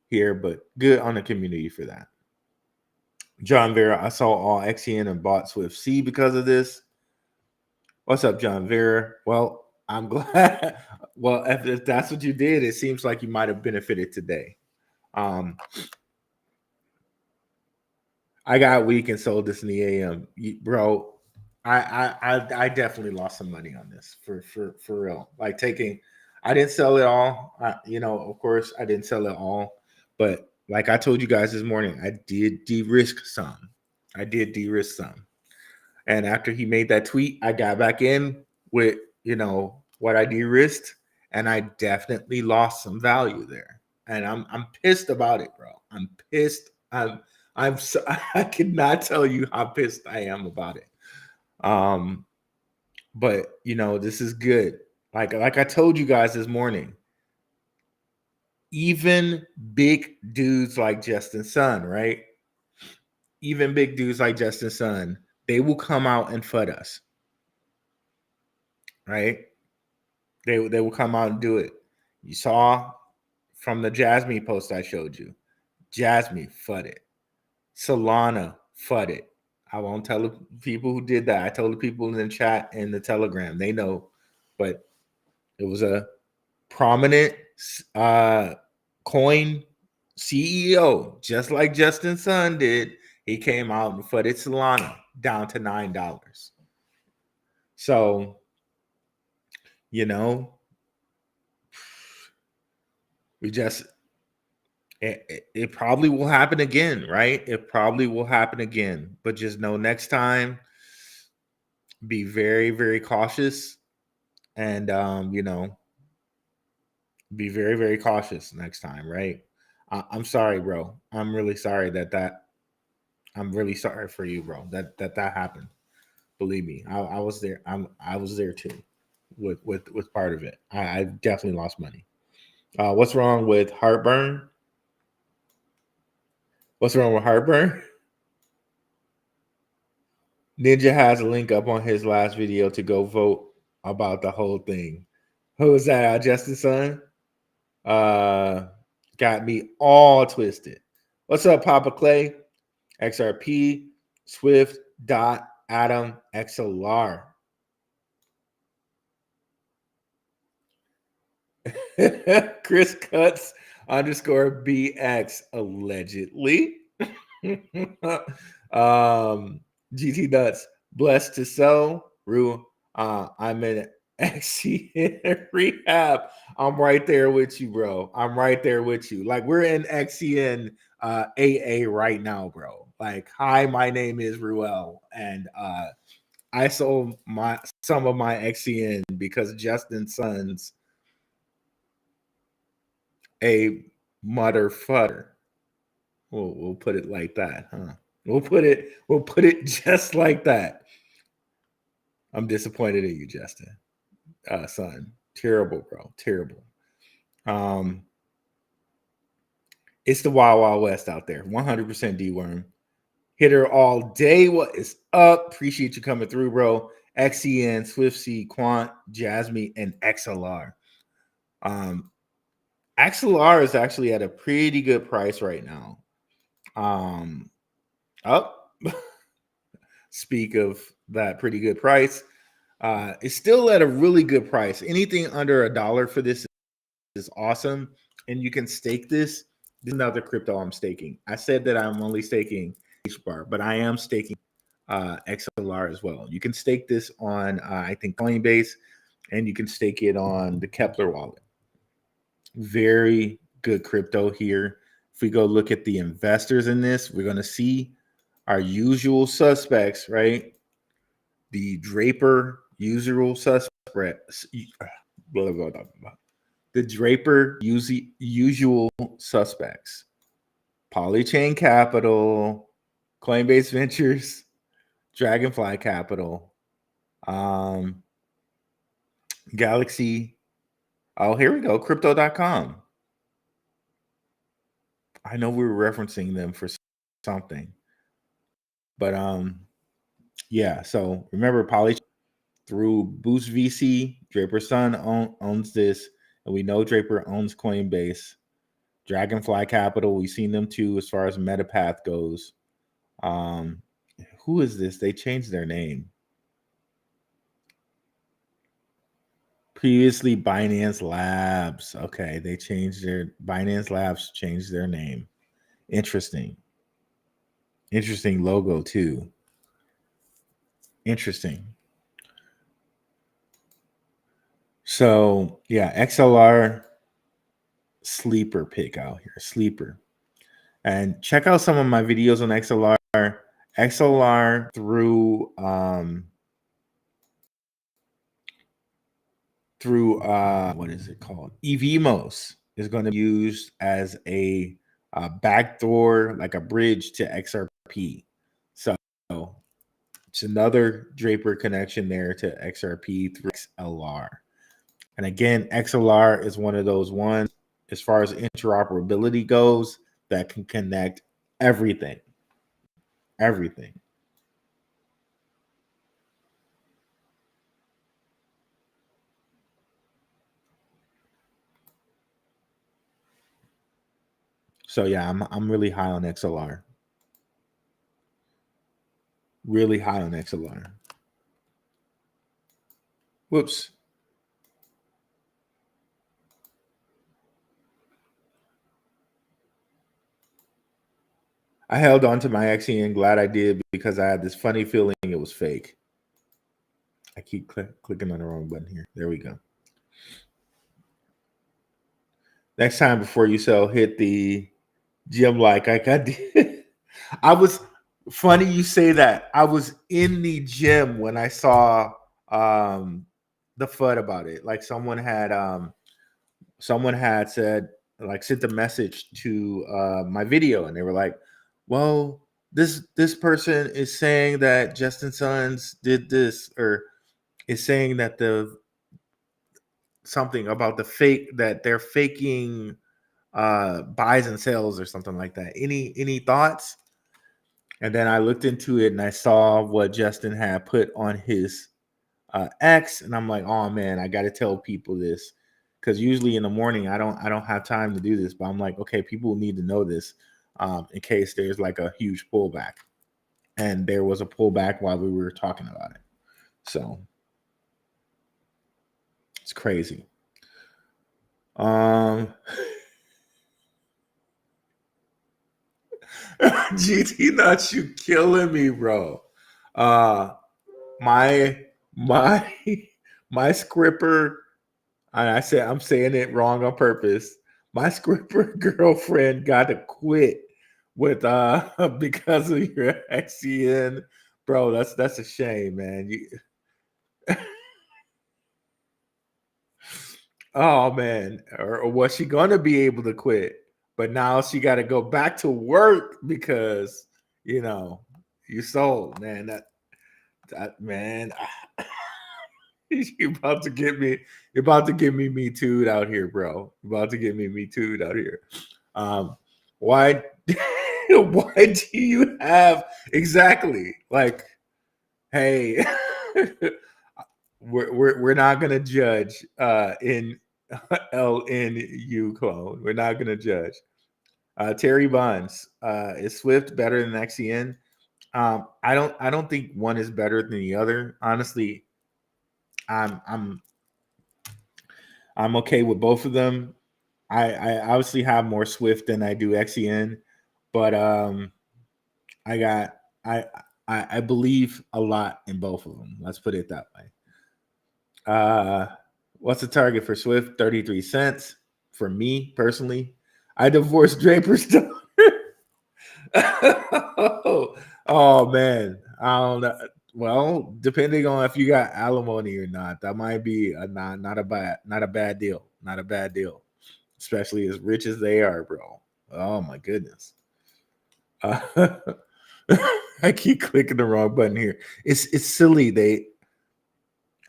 here, but good on the community for that. John Vera, I saw all XCN and bought Swift C because of this. What's up, John Vera? Well, I'm glad. Well, if that's what you did, it seems like you might have benefited today. I got weak and sold this in the AM, bro. I definitely lost some money on this for real. Like I didn't sell it all. Of course, I didn't sell it all. But like I told you guys this morning, I did de-risk some. And after he made that tweet, I got back in with, what I de-risked, and I definitely lost some value there. And I'm pissed about it, bro. I'm pissed. I'm so, I cannot tell you how pissed I am about it. But this is good. Like I told you guys this morning, even big dudes like Justin Sun, right? Even big dudes like Justin Sun, they will come out and FUD us, right? They will come out and do it. You saw from the Jasmine post I showed you, Jasmine FUD it. Solana FUD it. I won't tell the people who did that. I told the people in the chat and the Telegram. They know, but it was a prominent coin CEO, just like Justin Sun did. He came out and FUD'd Solana down to $9. So, we just it probably will happen again, right? It probably will happen again, but just know next time, be very, very cautious, and be very, very cautious next time, right? I'm sorry, bro. I'm really sorry I'm really sorry for you, bro. That happened. Believe me, I was there. I was there too, with part of it. I definitely lost money. What's wrong with heartburn? What's wrong with heartburn? Ninja has a link up on his last video to go vote about the whole thing. Who is that? Justin Sun? Got me all twisted. What's up, Papa Clay? XRP, Swift, Dot, Atom, XLR. Chris Cuts _ BX allegedly. GT Nuts, blessed to sell. Rue, I'm in XCN rehab. I'm right there with you, bro. I'm right there with you. Like, we're in XCN AA right now, bro. Like, hi, my name is Ruel, and I sold some of my XCN because Justin Sun's a mother fudder. We'll put it like that, huh? We'll put it just like that. I'm disappointed in you, Justin. Son. Terrible, bro. Terrible. It's the Wild Wild West out there. 100% D-Worm. Hitter all day. What is up? Appreciate you coming through, bro. XCN, Swift C, Quant, Jasmine, and XLR. XLR is actually at a pretty good price right now. Speak of that pretty good price. It's still at a really good price. Anything under $1 for this is awesome. And you can stake this. This is another crypto I'm staking. I said that I'm only staking HBAR, but I am staking XLR as well. You can stake this on, I think, Coinbase, and you can stake it on the Kepler wallet. Very good crypto here. If we go look at the investors in this, we're going to see our usual suspects, right? The Draper usual suspects. The Draper usual suspects. Polychain Capital, Coinbase Ventures, Dragonfly Capital, Galaxy. Oh, here we go. Crypto.com. I know we were referencing them for something. But yeah, so remember Poly through Boost VC, Draper Sun owns this, and we know Draper owns Coinbase. Dragonfly Capital, we've seen them too as far as Metapath goes. Who is this? They changed their name. Previously Binance Labs. Okay, they changed Binance Labs changed their name. Interesting logo too. Interesting. So yeah, XLR sleeper pick out here, sleeper. And check out some of my videos on XLR. XLR through what is it called? EVMOS is going to be used as a backdoor, like a bridge to XRP. So it's another Draper connection there to XRP through XLR. And again, XLR is one of those ones, as far as interoperability goes, that can connect everything. Everything. So yeah, I'm really high on XLR. Really high on XLR. Whoops. I held on to my XCN. Glad I did, because I had this funny feeling it was fake. I keep clicking on the wrong button here. There we go. Next time before you sell, hit the gym like I did. I was funny you say that. I was in the gym when I saw the FUD about it. Like someone had said, like, sent a message to my video, and they were like, well, this person is saying that Justin Sons did this, or is saying that something about the fake, that they're faking buys and sales or something like that. Any thoughts? And then I looked into it and I saw what Justin had put on his X, and I'm like, oh man, I got to tell people this, because usually in the morning I don't have time to do this, but I'm like, okay, people need to know this in case there's like a huge pullback. And there was a pullback while we were talking about it. So it's crazy. GT Nuts, you killing me, bro. My scripper, and I'm saying it wrong on purpose. My scripper girlfriend got to quit with because of your XCN, bro. That's a shame, man. Oh man, or was she gonna be able to quit? But now she got to go back to work because you sold, man. That man, you're about to get me. You're about to get me too'd out here, bro. You're about to get me too'd out here. Why? Why do you have exactly like? Hey, we're not gonna judge in LNU clone. We're not gonna judge. Terry Bonds, is Swift better than XCN? I don't think one is better than the other. Honestly, I'm okay with both of them. I obviously have more Swift than I do XCN, but I believe a lot in both of them. Let's put it that way. What's the target for Swift? 33 cents for me personally. I divorced Draper's daughter. Oh man, I don't know. Well, depending on if you got alimony or not, that might be not a bad deal. Not a bad deal, especially as rich as they are, bro. Oh my goodness. I keep clicking the wrong button here. It's silly.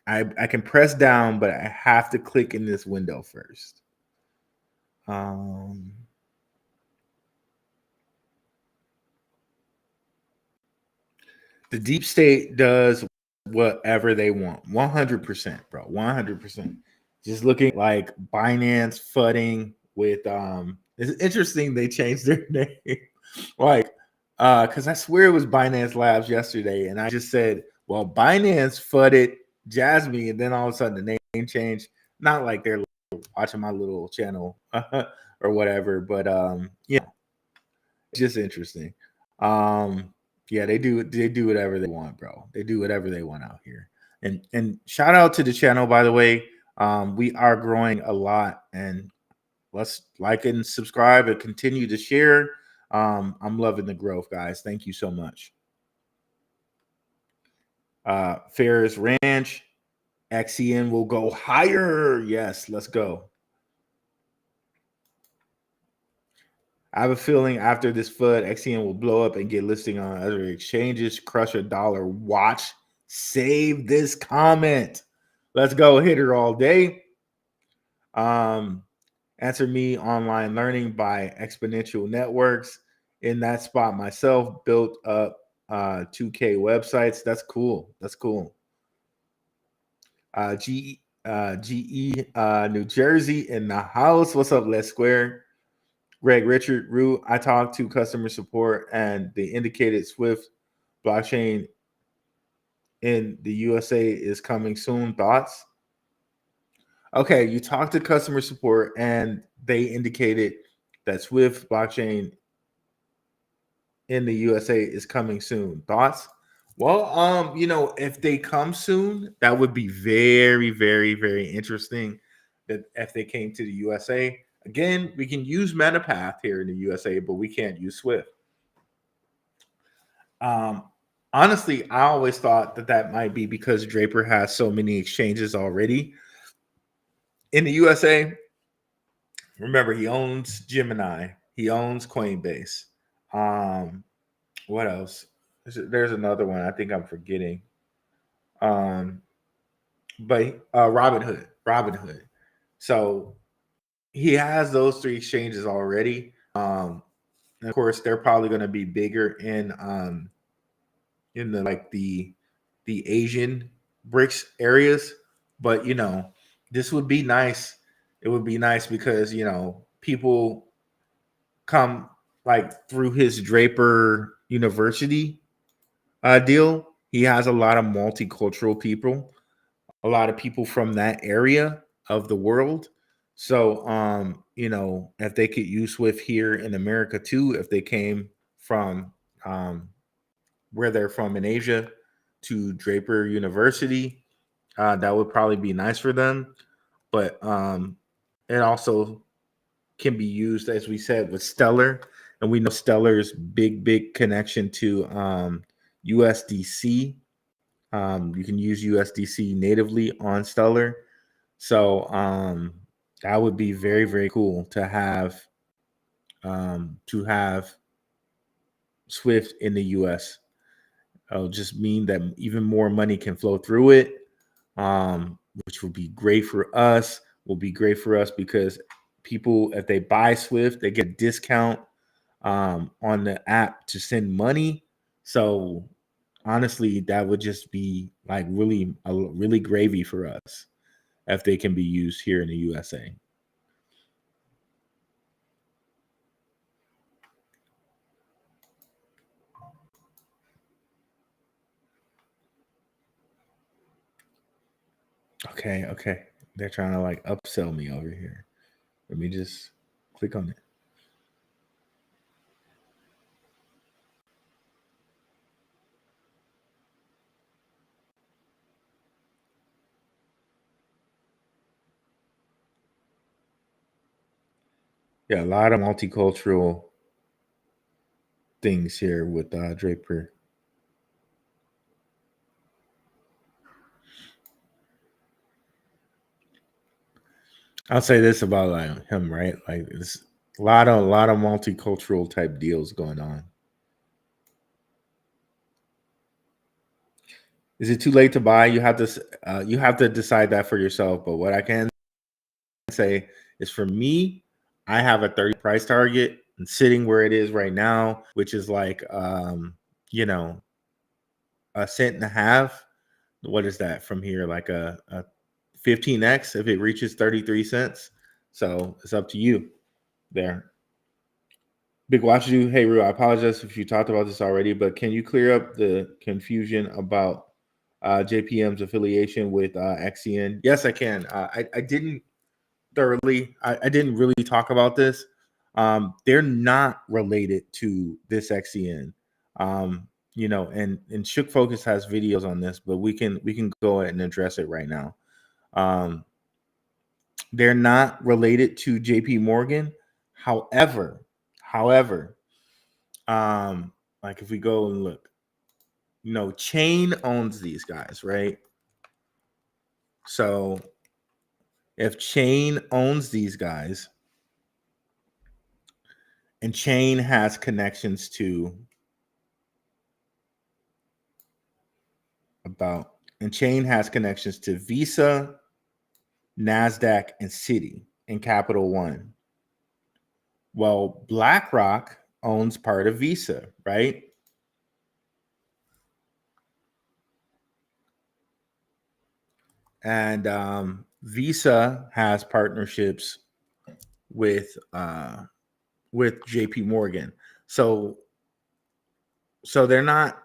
I can press down, but I have to click in this window first. The deep state does whatever they want. 100%, bro. 100%. Just looking like Binance fudding with it's interesting they changed their name. Like because I swear it was Binance Labs yesterday, and I just said, well, Binance fudded Jasmine, and then all of a sudden the name changed. Not like they're watching my little channel or whatever, but yeah, it's just interesting. Yeah, they do whatever they want, bro. They do whatever they want out here. And shout out to the channel, by the way. We are growing a lot, and let's like and subscribe and continue to share. I'm loving the growth, guys. Thank you so much. Ferris Ranch, XCN will go higher. Yes, let's go. I have a feeling after this FUD, XCN will blow up and get listing on other exchanges. Crush a dollar. Watch. Save this comment. Let's go. Hitter all day. Answer Me Online Learning by Exponential Networks. In that spot myself, built up 2K websites. That's cool. That's cool. GE New Jersey in the house. What's up, Let's Square? Greg Richard Root. I talked to customer support and they indicated Swift blockchain in the USA is coming soon. Thoughts? Okay, you talked to customer support and they indicated that Swift blockchain in the USA is coming soon. Thoughts? Well, if they come soon, that would be very, very, very interesting. That if they came to the USA, again, we can use Metapath here in the USA, but we can't use Swift. Honestly, I always thought that might be because Draper has so many exchanges already in the USA. Remember, he owns Gemini, he owns Coinbase. What else? There's another one I think I'm forgetting. But Robinhood. So he has those 3 exchanges already. And of course, they're probably going to be bigger in the Asian BRICS areas. But this would be nice. It would be nice because people come like through his Draper University deal. He has a lot of multicultural people, a lot of people from that area of the world. So, if they could use Swift here in America too, if they came from where they're from in Asia to Draper University, that would probably be nice for them. But it also can be used, as we said, with Stellar. And we know Stellar's big connection to USDC. You can use USDC natively on Stellar. So that would be very, very cool to have Swift in the US. It'll just mean that even more money can flow through it, which will be great for us. Will be great for us because people, if they buy Swift, they get a discount on the app to send money. So honestly, that would just be like really gravy for us if they can be used here in the USA. Okay. They're trying to like upsell me over here. Let me just click on it. Yeah, a lot of multicultural things here with Draper. I'll say this about like him, right? Like it's a lot of multicultural type deals going on. Is it too late to buy? You have to decide that for yourself. But what I can say is, for me, I have a 30 price target and sitting where it is right now, which is like $1.50. What is that from here? Like a 15x if it reaches 33 cents. So it's up to you there. Big Watch You. Hey, Rue, I apologize if you talked about this already, but can you clear up the confusion about JPM's affiliation with XCN? Yes, I can. I didn't thoroughly. I didn't really talk about this. They're not related to this XCN. And Shook Focus has videos on this, but we can go ahead and address it right now. they're not related to JP Morgan. However, like if we go and look, Chain owns these guys, right? So if Chain owns these guys, and Chain has connections to Visa, NASDAQ, and Citi, and Capital One. Well, BlackRock owns part of Visa, right? And Visa has partnerships with JP Morgan. So they're not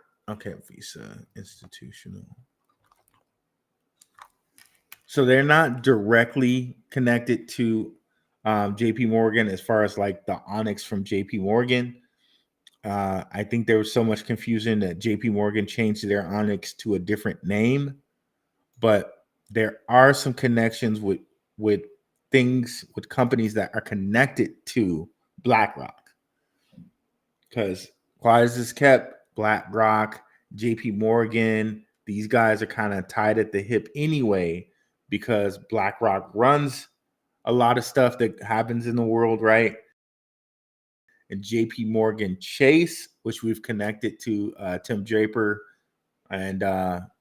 Visa institutional. So they're not directly connected to JP Morgan as far as like the Onyx from JP Morgan. I think there was so much confusion that JP Morgan changed their Onyx to a different name, but there are some connections with companies that are connected to BlackRock. Because why is this kept? BlackRock, JP Morgan, these guys are kind of tied at the hip anyway, because BlackRock runs a lot of stuff that happens in the world, right? And JP Morgan Chase, which we've connected to Tim Draper and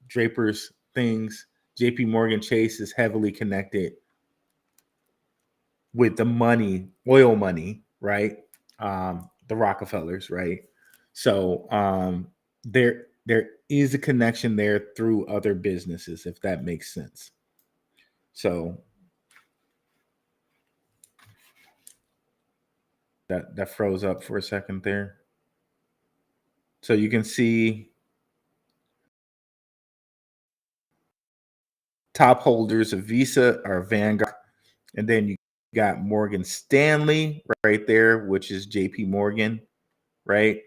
Draper's things. JP Morgan Chase is heavily connected with the money, oil money, right? The Rockefellers, right? So there is a connection there through other businesses, if that makes sense. So that froze up for a second there. So you can see top holders of Visa are Vanguard, and then you got Morgan Stanley right there, which is JP Morgan, right?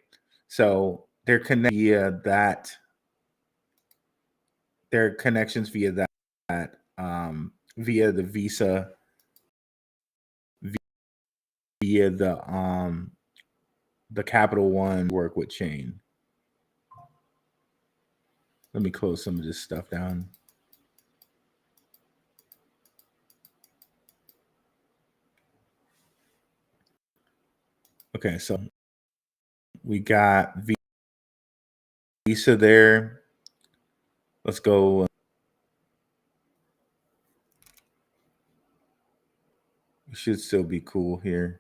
So they're connected via that. Their connections via that via the Visa, via the Capital One work with Chain. Let me close some of this stuff down. Okay, so we got Visa there. Let's go. It should still be cool here.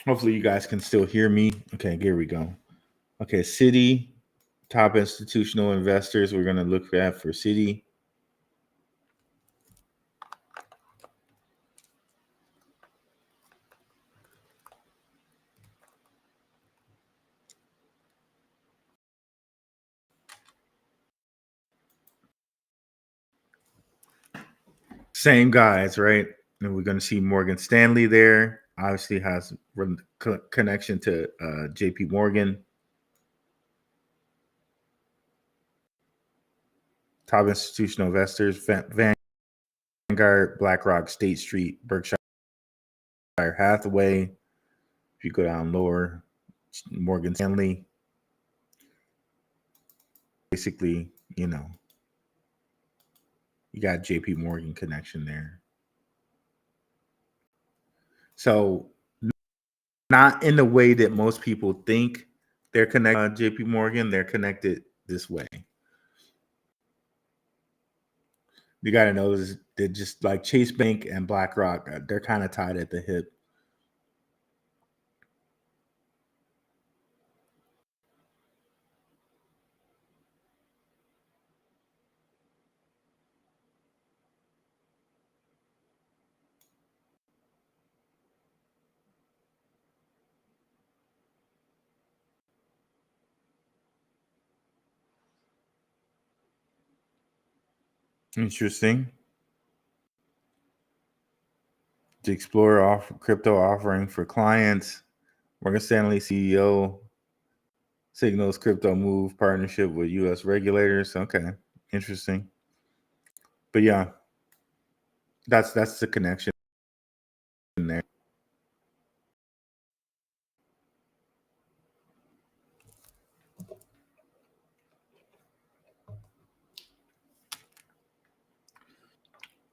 Hopefully you guys can still hear me. Okay, here we go. Okay, Citi, top institutional investors we're going to look at for Citi. Same guys, right? And we're going to see Morgan Stanley there. Obviously has connection to JP Morgan. Top institutional investors, Vanguard, BlackRock, State Street, Berkshire Hathaway. If you go down lower, Morgan Stanley. Basically, you got JP Morgan connection there. So not in the way that most people think they're connected to JP Morgan. They're connected this way. You got to know they're just like Chase Bank and BlackRock. They're kind of tied at the hip. Interesting. To explore crypto offering for clients. Morgan Stanley CEO signals crypto move partnership with U.S. regulators. Okay, interesting. But yeah, that's the connection there.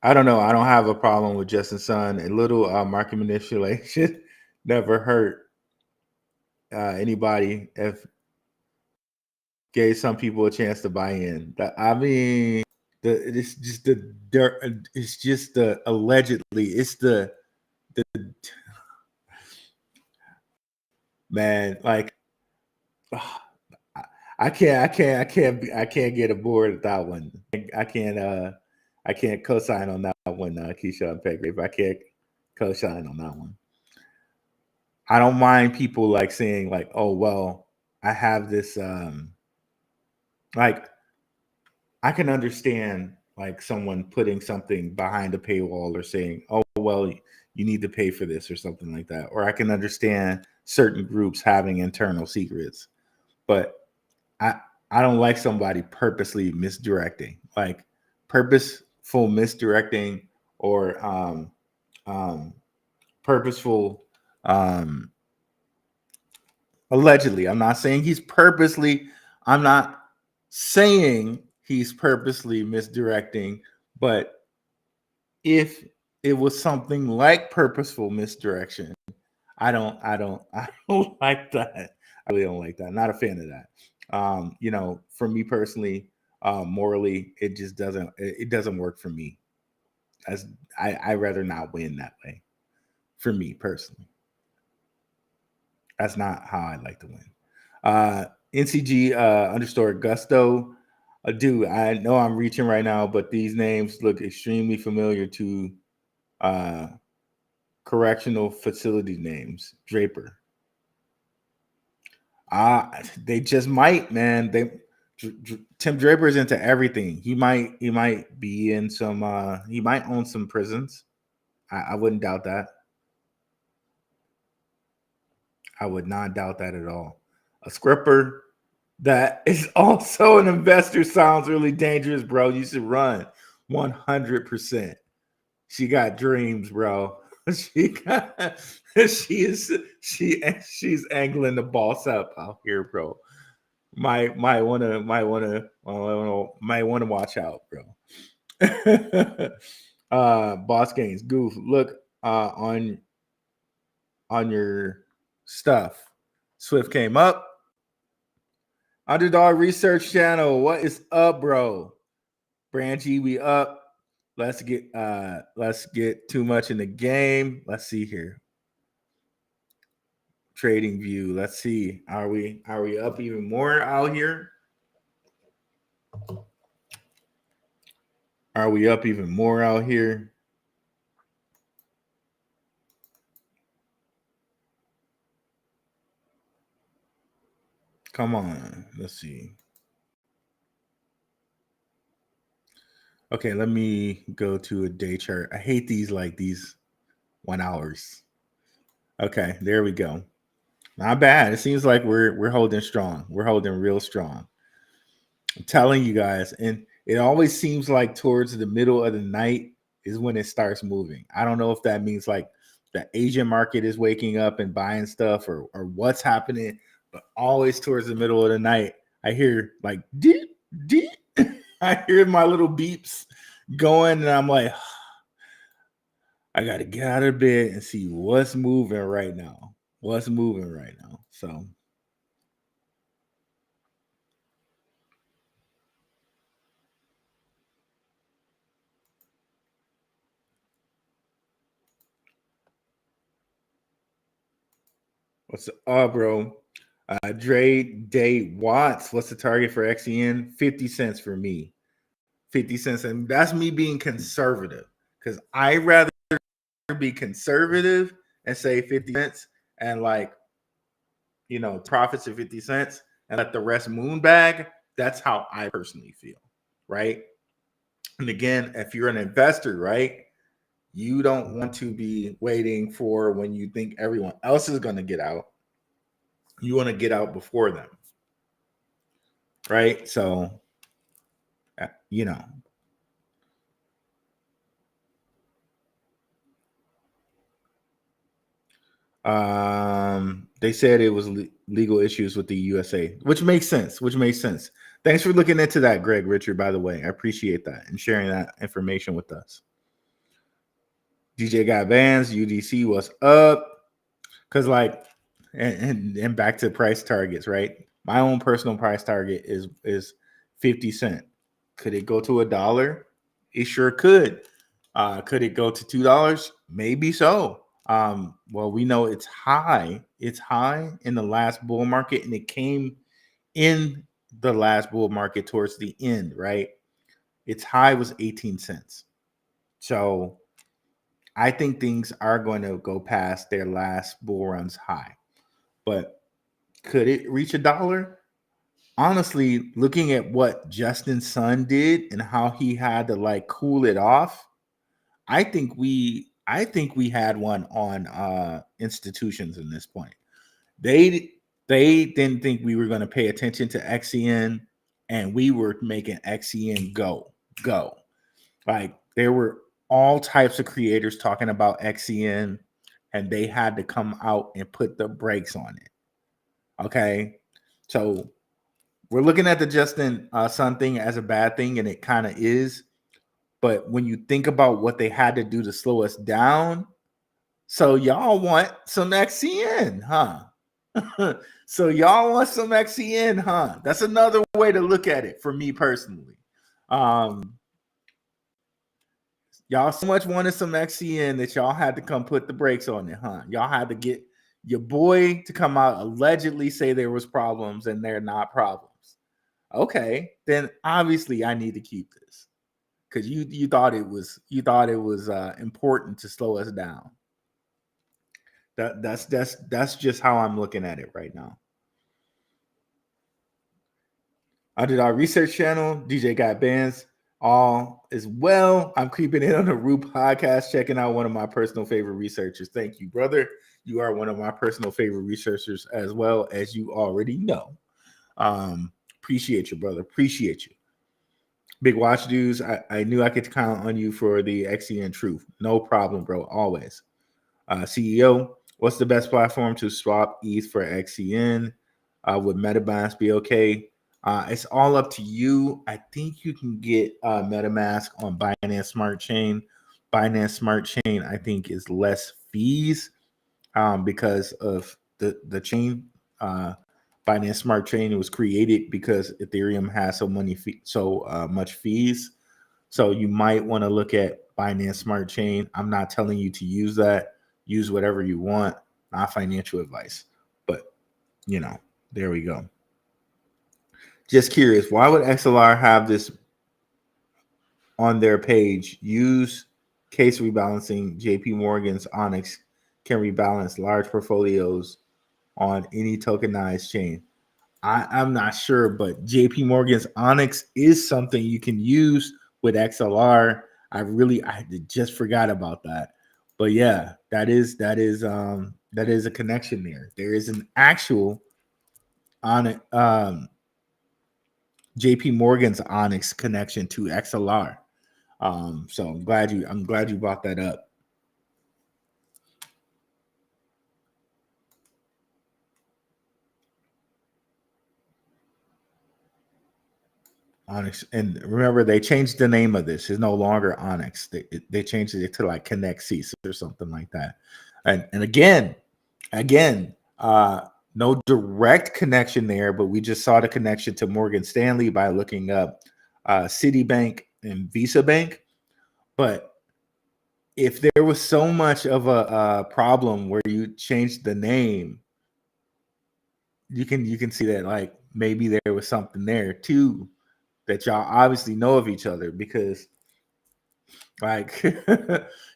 I don't know. I don't have a problem with Justin Sun. A little market manipulation never hurt anybody if gave some people a chance to buy in. I mean, it's just the allegedly. It's the man. Like I can't get aboard with that one. I can't co-sign on that one, Keisha and Petgrave. I can't co-sign on that one. I don't mind people like saying like, oh well, I have this like I can understand like someone putting something behind a paywall or saying, oh well, you need to pay for this or something like that. Or I can understand certain groups having internal secrets. But I don't like somebody purposely misdirecting, like purposeful misdirecting or purposeful allegedly. I'm not saying he's purposely misdirecting, but if it was something like purposeful misdirection, I don't like that. I really don't like that. Not a fan of that. For me personally, morally, it just doesn't work for me. As I rather not win that way. For me personally, that's not how I like to win. NCG _ Gusto. Dude, I know I'm reaching right now, but these names look extremely familiar to correctional facility names. Draper. They just might, man. Tim Draper's into everything. He might be in some. He might own some prisons. I wouldn't doubt that. I would not doubt that at all. A scripper that is also an investor sounds really dangerous, bro. You should run 100%. She got dreams, bro. She's angling the boss up out here, bro. Might wanna watch out, bro. Boss Gains, Goof, look on your stuff. Swift came up. Underdog Research Channel, what is up, bro? Brand G, we up. Let's get too much in the game. Let's see here. Trading View. Let's see. Are we up even more out here? Are we up even more out here? Come on. Let's see. Okay, let me go to a day chart. I hate these 1 hours. Okay, there we go. Not bad. It seems like we're holding strong. We're holding real strong. I'm telling you guys, and it always seems like towards the middle of the night is when it starts moving. I don't know if that means like the Asian market is waking up and buying stuff or what's happening, but always towards the middle of the night, I hear like deep. I hear my little beeps going, and I'm like, I got to get out of bed and see what's moving right now. So what's up, bro? Dre Day Watts, what's the target for XCN? 50 cents for me. 50 cents. And that's me being conservative because I rather be conservative and say 50 cents and profits of 50 cents and let the rest moon bag. That's how I personally feel, right? And again, if you're an investor, right, you don't want to be waiting for when you think everyone else is going to get out. You want to get out before them, right? So, They said it was legal issues with the USA, which makes sense. Thanks for looking into that, Greg Richard, by the way. I appreciate that and sharing that information with us. DJ got bands, UDC was up. Because and back to price targets, right? My own personal price target is 50 cents. Could it go to $1? It sure could. Could it go to $2? Maybe so. Well, we know it's high. It's high in the last bull market, and it came in the last bull market towards the end, right? Its high was 18 cents. So I think things are going to go past their last bull run's high. But could it reach $1? Honestly, looking at what Justin Sun did and how he had to cool it off, I think we had one on institutions in this point. They didn't think we were going to pay attention to XCN, and we were making XCN go. Like there were all types of creators talking about XCN, and they had to come out and put the brakes on it. Okay, so we're looking at the Justin Sun thing as a bad thing, and it kind of is. But when you think about what they had to do to slow us down, so y'all want some XCN, huh? So y'all want some XCN, huh? That's another way to look at it for me personally. Y'all so much wanted some XCN that y'all had to come put the brakes on it, huh? Y'all had to get your boy to come out allegedly say there was problems and they're not problems. Okay, then obviously I need to keep this because you thought it was important to slow us down. That's just how I'm looking at it right now. I did our research channel. DJ got bands all as well. I'm creeping in on the Rue podcast, checking out one of my personal favorite researchers. Thank you, brother. You are one of my personal favorite researchers as well, as you already know. Appreciate you, brother. Appreciate you. Big watch dudes. I knew I could count on you for the XCN truth. No problem, bro. Always. CEO, what's the best platform to swap ETH for XCN? Would Metapath be okay? It's all up to you. I think you can get MetaMask on Binance Smart Chain. Binance Smart Chain, I think, is less fees because of the chain. Binance Smart Chain was created because Ethereum has so much fees. So you might want to look at Binance Smart Chain. I'm not telling you to use that. Use whatever you want. Not financial advice. But, there we go. Just curious, why would XLR have this on their page? Use case rebalancing. JP Morgan's Onyx can rebalance large portfolios on any tokenized chain. I'm not sure, but JP Morgan's Onyx is something you can use with XLR. I just forgot about that. But yeah, that is a connection there. There is an actual on JP Morgan's Onyx connection to XLR. So I'm glad you brought that up. Onyx, and remember they changed the name of this. It's no longer Onyx. They changed it to like Connect Cease or something like that. And again, no direct connection there, but we just saw the connection to Morgan Stanley by looking up Citibank and Visa Bank. But if there was so much of a problem where you changed the name, you can see that like maybe there was something there too, that y'all obviously know of each other, because like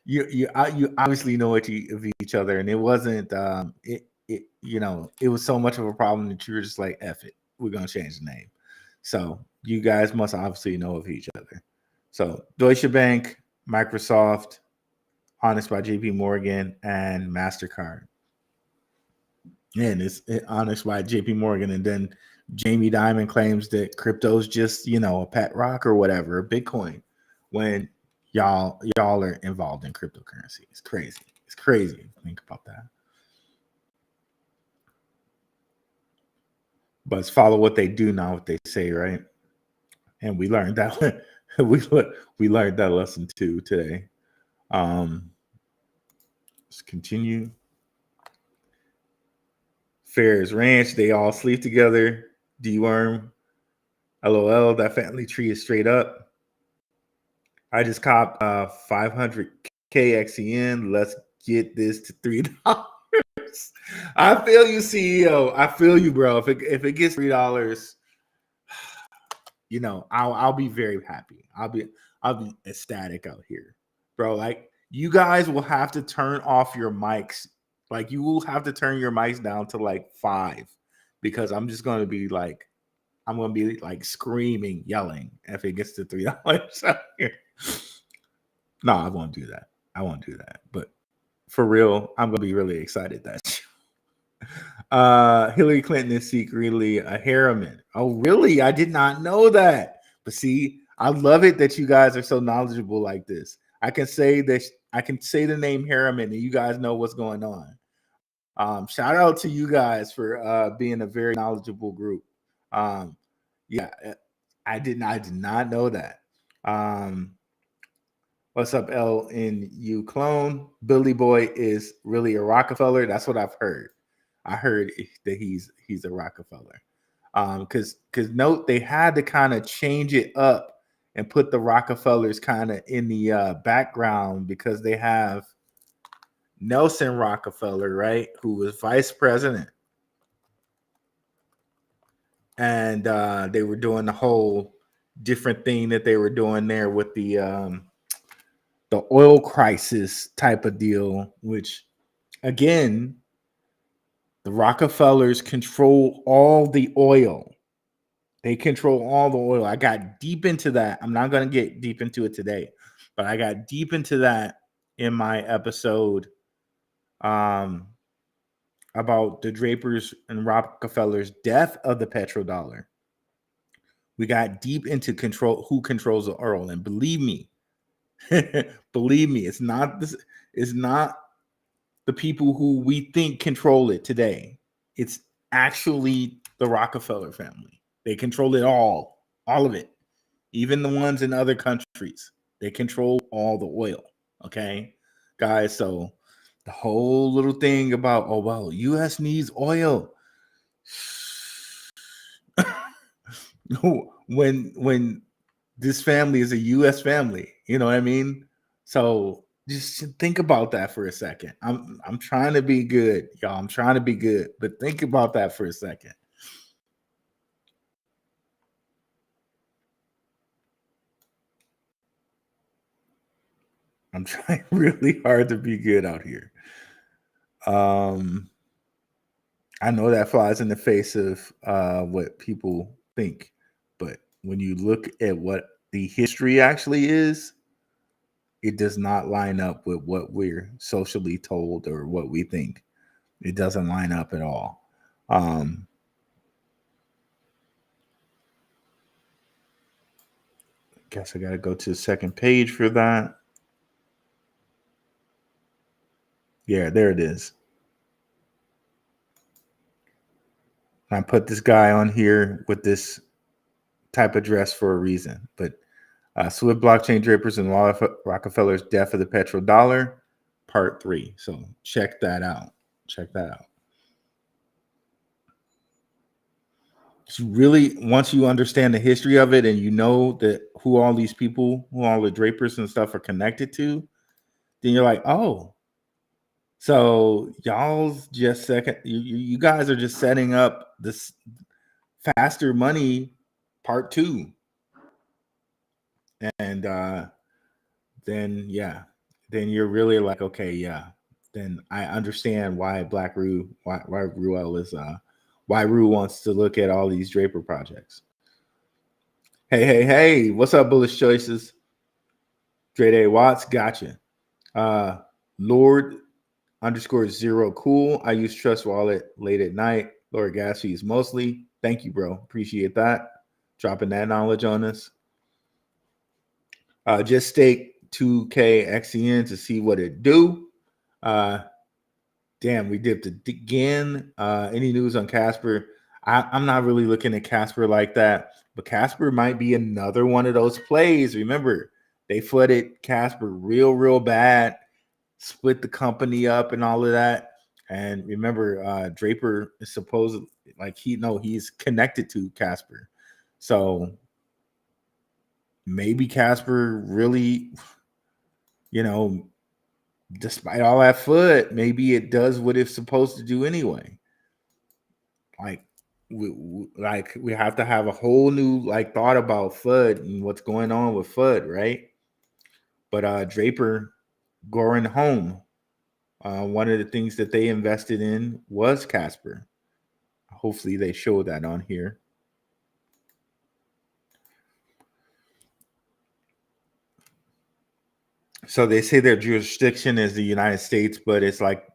you obviously know of each other, and it wasn't it was so much of a problem that you were just like, F it, we're gonna change the name. So you guys must obviously know of each other. So Deutsche Bank, Microsoft, Onyx by JP Morgan, and MasterCard. And it's Onyx by JP Morgan, and then Jamie Dimon claims that crypto's just, a pet rock or whatever, Bitcoin, when y'all are involved in cryptocurrency. It's crazy. It's crazy. Think about that. but it's follow what they do, not what they say, right? And we learned that we learned that lesson too today. Let's continue. Ferris Ranch, they all sleep together. D-Worm, LOL, that family tree is straight up. I just copped 500K XCN. Let's get this to $3. I feel you, CEO. I feel you, bro. If it gets $3, you know, I'll be very happy. I'll be ecstatic out here, bro. Like, you guys will have to turn off your mics. Like, you will have to turn your mics down to like 5, because I'm just going to be like, I'm going to be like screaming, yelling if it gets to $3 out here. No, I won't do that. I won't do that. But for real, I'm going to be really excited that Hillary Clinton is secretly a Harriman. Oh, really? I did not know that. But see, I love it that you guys are so knowledgeable like this. I can say this. I can say the name Harriman, and you guys know what's going on. Shout out to you guys for being a very knowledgeable group. Yeah, I did not know that. What's up, LNU clone? Billy Boy is really a Rockefeller. That's what I've heard. I heard that he's a Rockefeller. Because note, they had to kind of change it up and put the Rockefellers kind of in the background, because they have Nelson Rockefeller, right, who was vice president. And they were doing the whole different thing that they were doing there with the oil crisis type of deal, which, again, the Rockefellers control all the oil. They control all the oil. I got deep into that. I'm not going to get deep into it today, but I got deep into that in my episode about the Drapers and Rockefellers' death of the petrodollar. We got deep into who controls the oil, and believe me, it's not this. It's not the people who we think control it today. It's actually the Rockefeller family. They control it all of it, even the ones in other countries. They control all the oil. Okay, guys. So the whole little thing about, oh well, U.S. needs oil. when this family is a U.S. family, you know what I mean? So just think about that for a second. I'm trying to be good, y'all. I'm trying to be good, but think about that for a second. I'm trying really hard to be good out here. I know that flies in the face of what people think, but when you look at what the history actually is, it does not line up with what we're socially told or what we think. It doesn't line up at all. Guess I got to go to the second page for that. Yeah, there it is. I put this guy on here with this type of dress for a reason. But Swift blockchain drapers and Rockefeller's death of the petrodollar, part 3. So check that out. Check that out. So really, once you understand the history of it and you know that who all these people, who all the drapers and stuff are connected to, then you're like, oh, so y'all's just you guys are just setting up this faster money part 2. And then you're really like, okay, yeah, then I understand why BlackRue, why Ruel is why Rue wants to look at all these Draper projects. Hey, what's up, Bullish Choices? Dre Day Watts, gotcha. Lord _0 cool. I use Trust Wallet late at night. Lord gas fees mostly. Thank you, bro. Appreciate that. Dropping that knowledge on us. Just stake 2K XCN to see what it do. Damn, we dipped again. Any news on Casper? I'm not really looking at Casper like that, but Casper might be another one of those plays. Remember, they flooded Casper real bad, split the company up and all of that. And remember, Draper is supposed like he's connected to Casper. So maybe Casper really, despite all that FUD, maybe it does what it's supposed to do anyway. Like we have to have a whole new thought about FUD and what's going on with FUD, right? But Draper going home, one of the things that they invested in was Casper. Hopefully they show that on here. So they say their jurisdiction is the United States, but it's like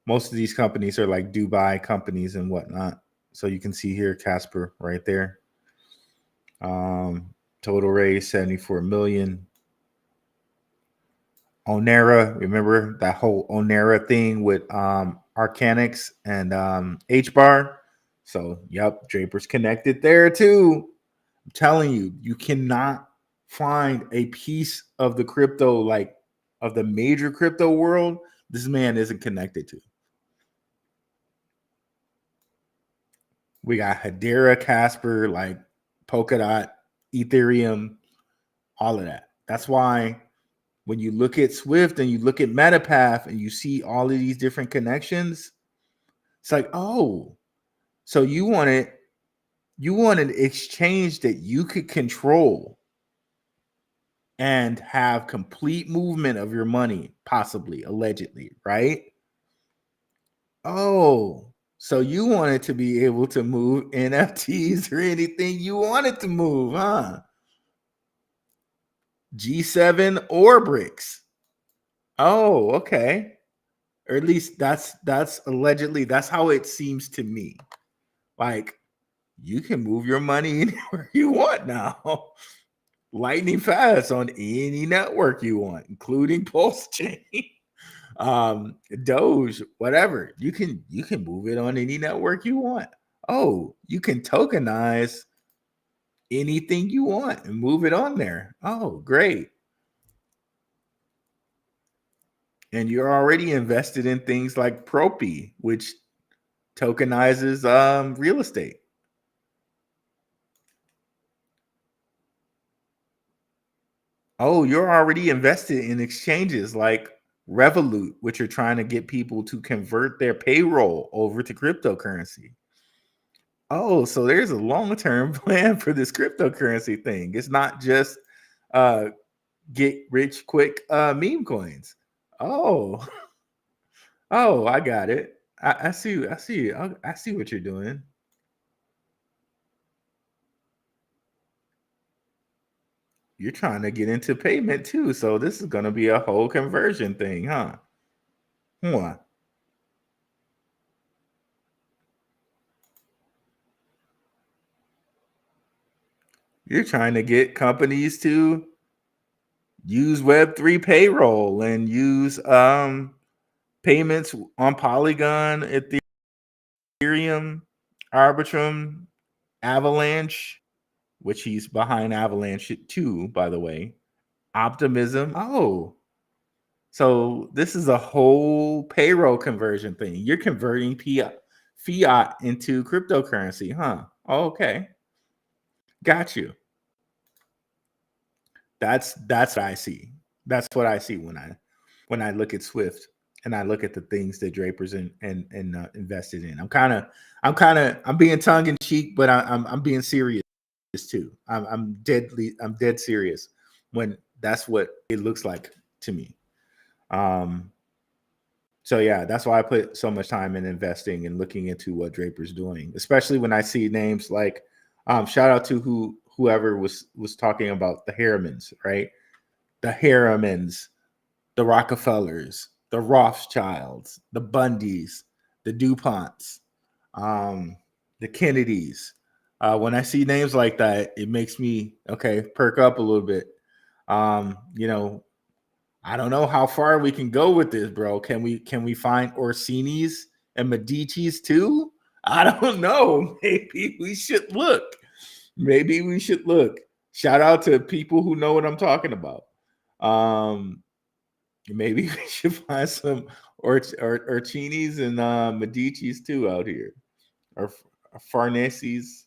most of these companies are like Dubai companies and whatnot. So you can see here Casper right there. Total raise 74 million. Onera, remember that whole Onera thing with Arcanics and HBAR? So, yep, Draper's connected there too. I'm telling you, you cannot find a piece of the crypto, like of the major crypto world, this man isn't connected to. We got Hedera, Casper, like Polkadot, Ethereum, all of that. That's why when you look at Swift and you look at Metapath and you see all of these different connections, it's like, oh, so you want an exchange that you could control and have complete movement of your money, possibly, allegedly, right? Oh, so you wanted to be able to move NFTs or anything you wanted to move, huh? G7 or bricks. Oh, okay. Or at least that's allegedly, that's how it seems to me. Like you can move your money anywhere you want now. Lightning fast on any network you want, including Pulse Chain, Doge, whatever. You can move it on any network you want. Oh, you can tokenize anything you want and move it on there. Oh, great. And you're already invested in things like Propy, which tokenizes real estate. Oh, you're already invested in exchanges like Revolut, which are trying to get people to convert their payroll over to cryptocurrency. Oh, so there's a long-term plan for this cryptocurrency thing. It's not just get rich quick meme coins. Oh, oh, I got it. I see. I see. I see what you're doing. You're trying to get into payment too, so this is going to be a whole conversion thing, huh? What? You're trying to get companies to use Web3 payroll and use payments on Polygon, Ethereum, Arbitrum, Avalanche, which he's behind Avalanche too, by the way. Optimism. Oh, so this is a whole payroll conversion thing. You're converting fiat into cryptocurrency, huh? Okay. Got you. That's what I see. That's what I see when I look at Swift and I look at the things that Draper's invested in. I'm being tongue in cheek, but I'm being serious too. I'm dead serious when that's what it looks like to me. So yeah, that's why I put so much time in investing and looking into what Draper's doing, especially when I see names like shout out to whoever was talking about the Harrimans, right? The Harrimans, the Rockefellers, the Rothschilds, the Bundys, the DuPonts, the Kennedys. When I see names like that, it makes me perk up a little bit. I don't know how far we can go with this, bro. Can we find Orsini's and Medici's too? I don't know. Maybe we should look. Maybe we should look. Shout out to people who know what I'm talking about. Maybe we should find some Orchinis and Medici's too out here, or Farnese's.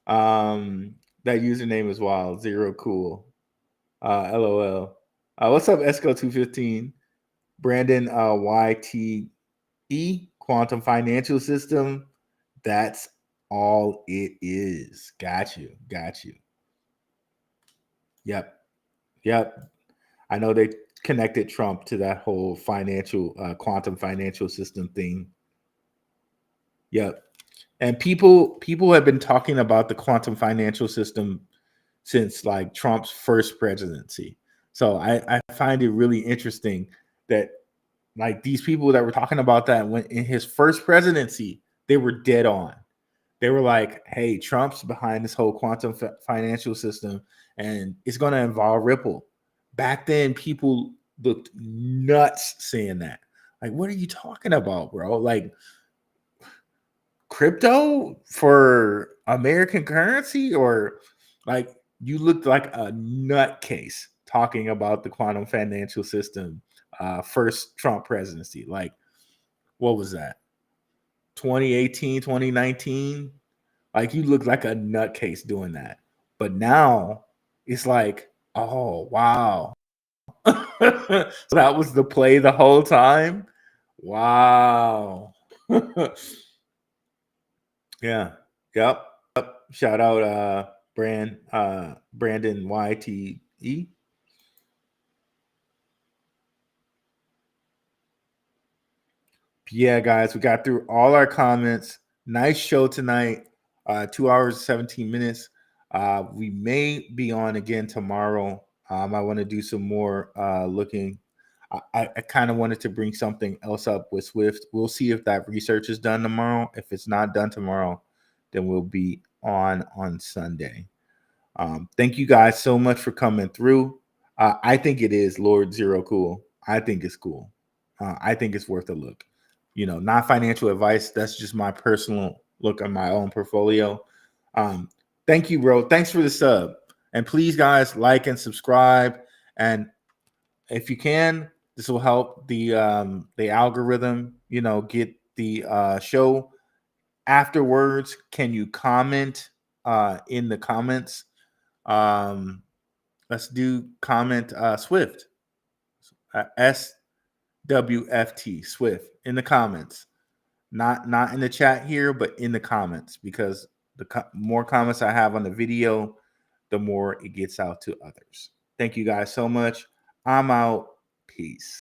That username is wild. Zero cool. LOL. What's up, Esco 215? Brandon YTE Quantum Financial System. That's all it is. Got you. Yep. I know they connected Trump to that whole financial quantum financial system thing. Yep. And people have been talking about the quantum financial system since like Trump's first presidency. So I find it really interesting that like these people that were talking about that when in his first presidency, they were dead on. They were like, hey, Trump's behind this whole quantum financial system and it's going to involve Ripple. Back then, people looked nuts saying that. Like, what are you talking about, bro? Like, crypto for American currency? Or like, you looked like a nutcase talking about the quantum financial system first Trump presidency. Like, what was that? 2018, 2019? Like, you look like a nutcase doing that. But now it's like, oh, wow. So that was the play the whole time? Wow. Yeah. Yep. Shout out Brandon YTE. Yeah, guys, we got through all our comments. Nice show tonight. 2 hours, 17 minutes. We may be on again tomorrow. I want to do some more looking. I kind of wanted to bring something else up with Swift. We'll see if that research is done tomorrow. If it's not done tomorrow, then we'll be on Sunday. Thank you guys so much for coming through. I think it is Lord Zero cool. I think it's cool. I think it's worth a look. You know, not financial advice. That's just my personal look on my own portfolio. Thank you, bro. Thanks for the sub. And please, guys, like and subscribe. And if you can, this will help the algorithm, you know, get the show. Afterwards, can you comment in the comments? Let's do comment Swift. SWFT, Swift, in the comments. Not in the chat here, but in the comments, because the more comments I have on the video, the more it gets out to others. Thank you guys so much. I'm out. Peace.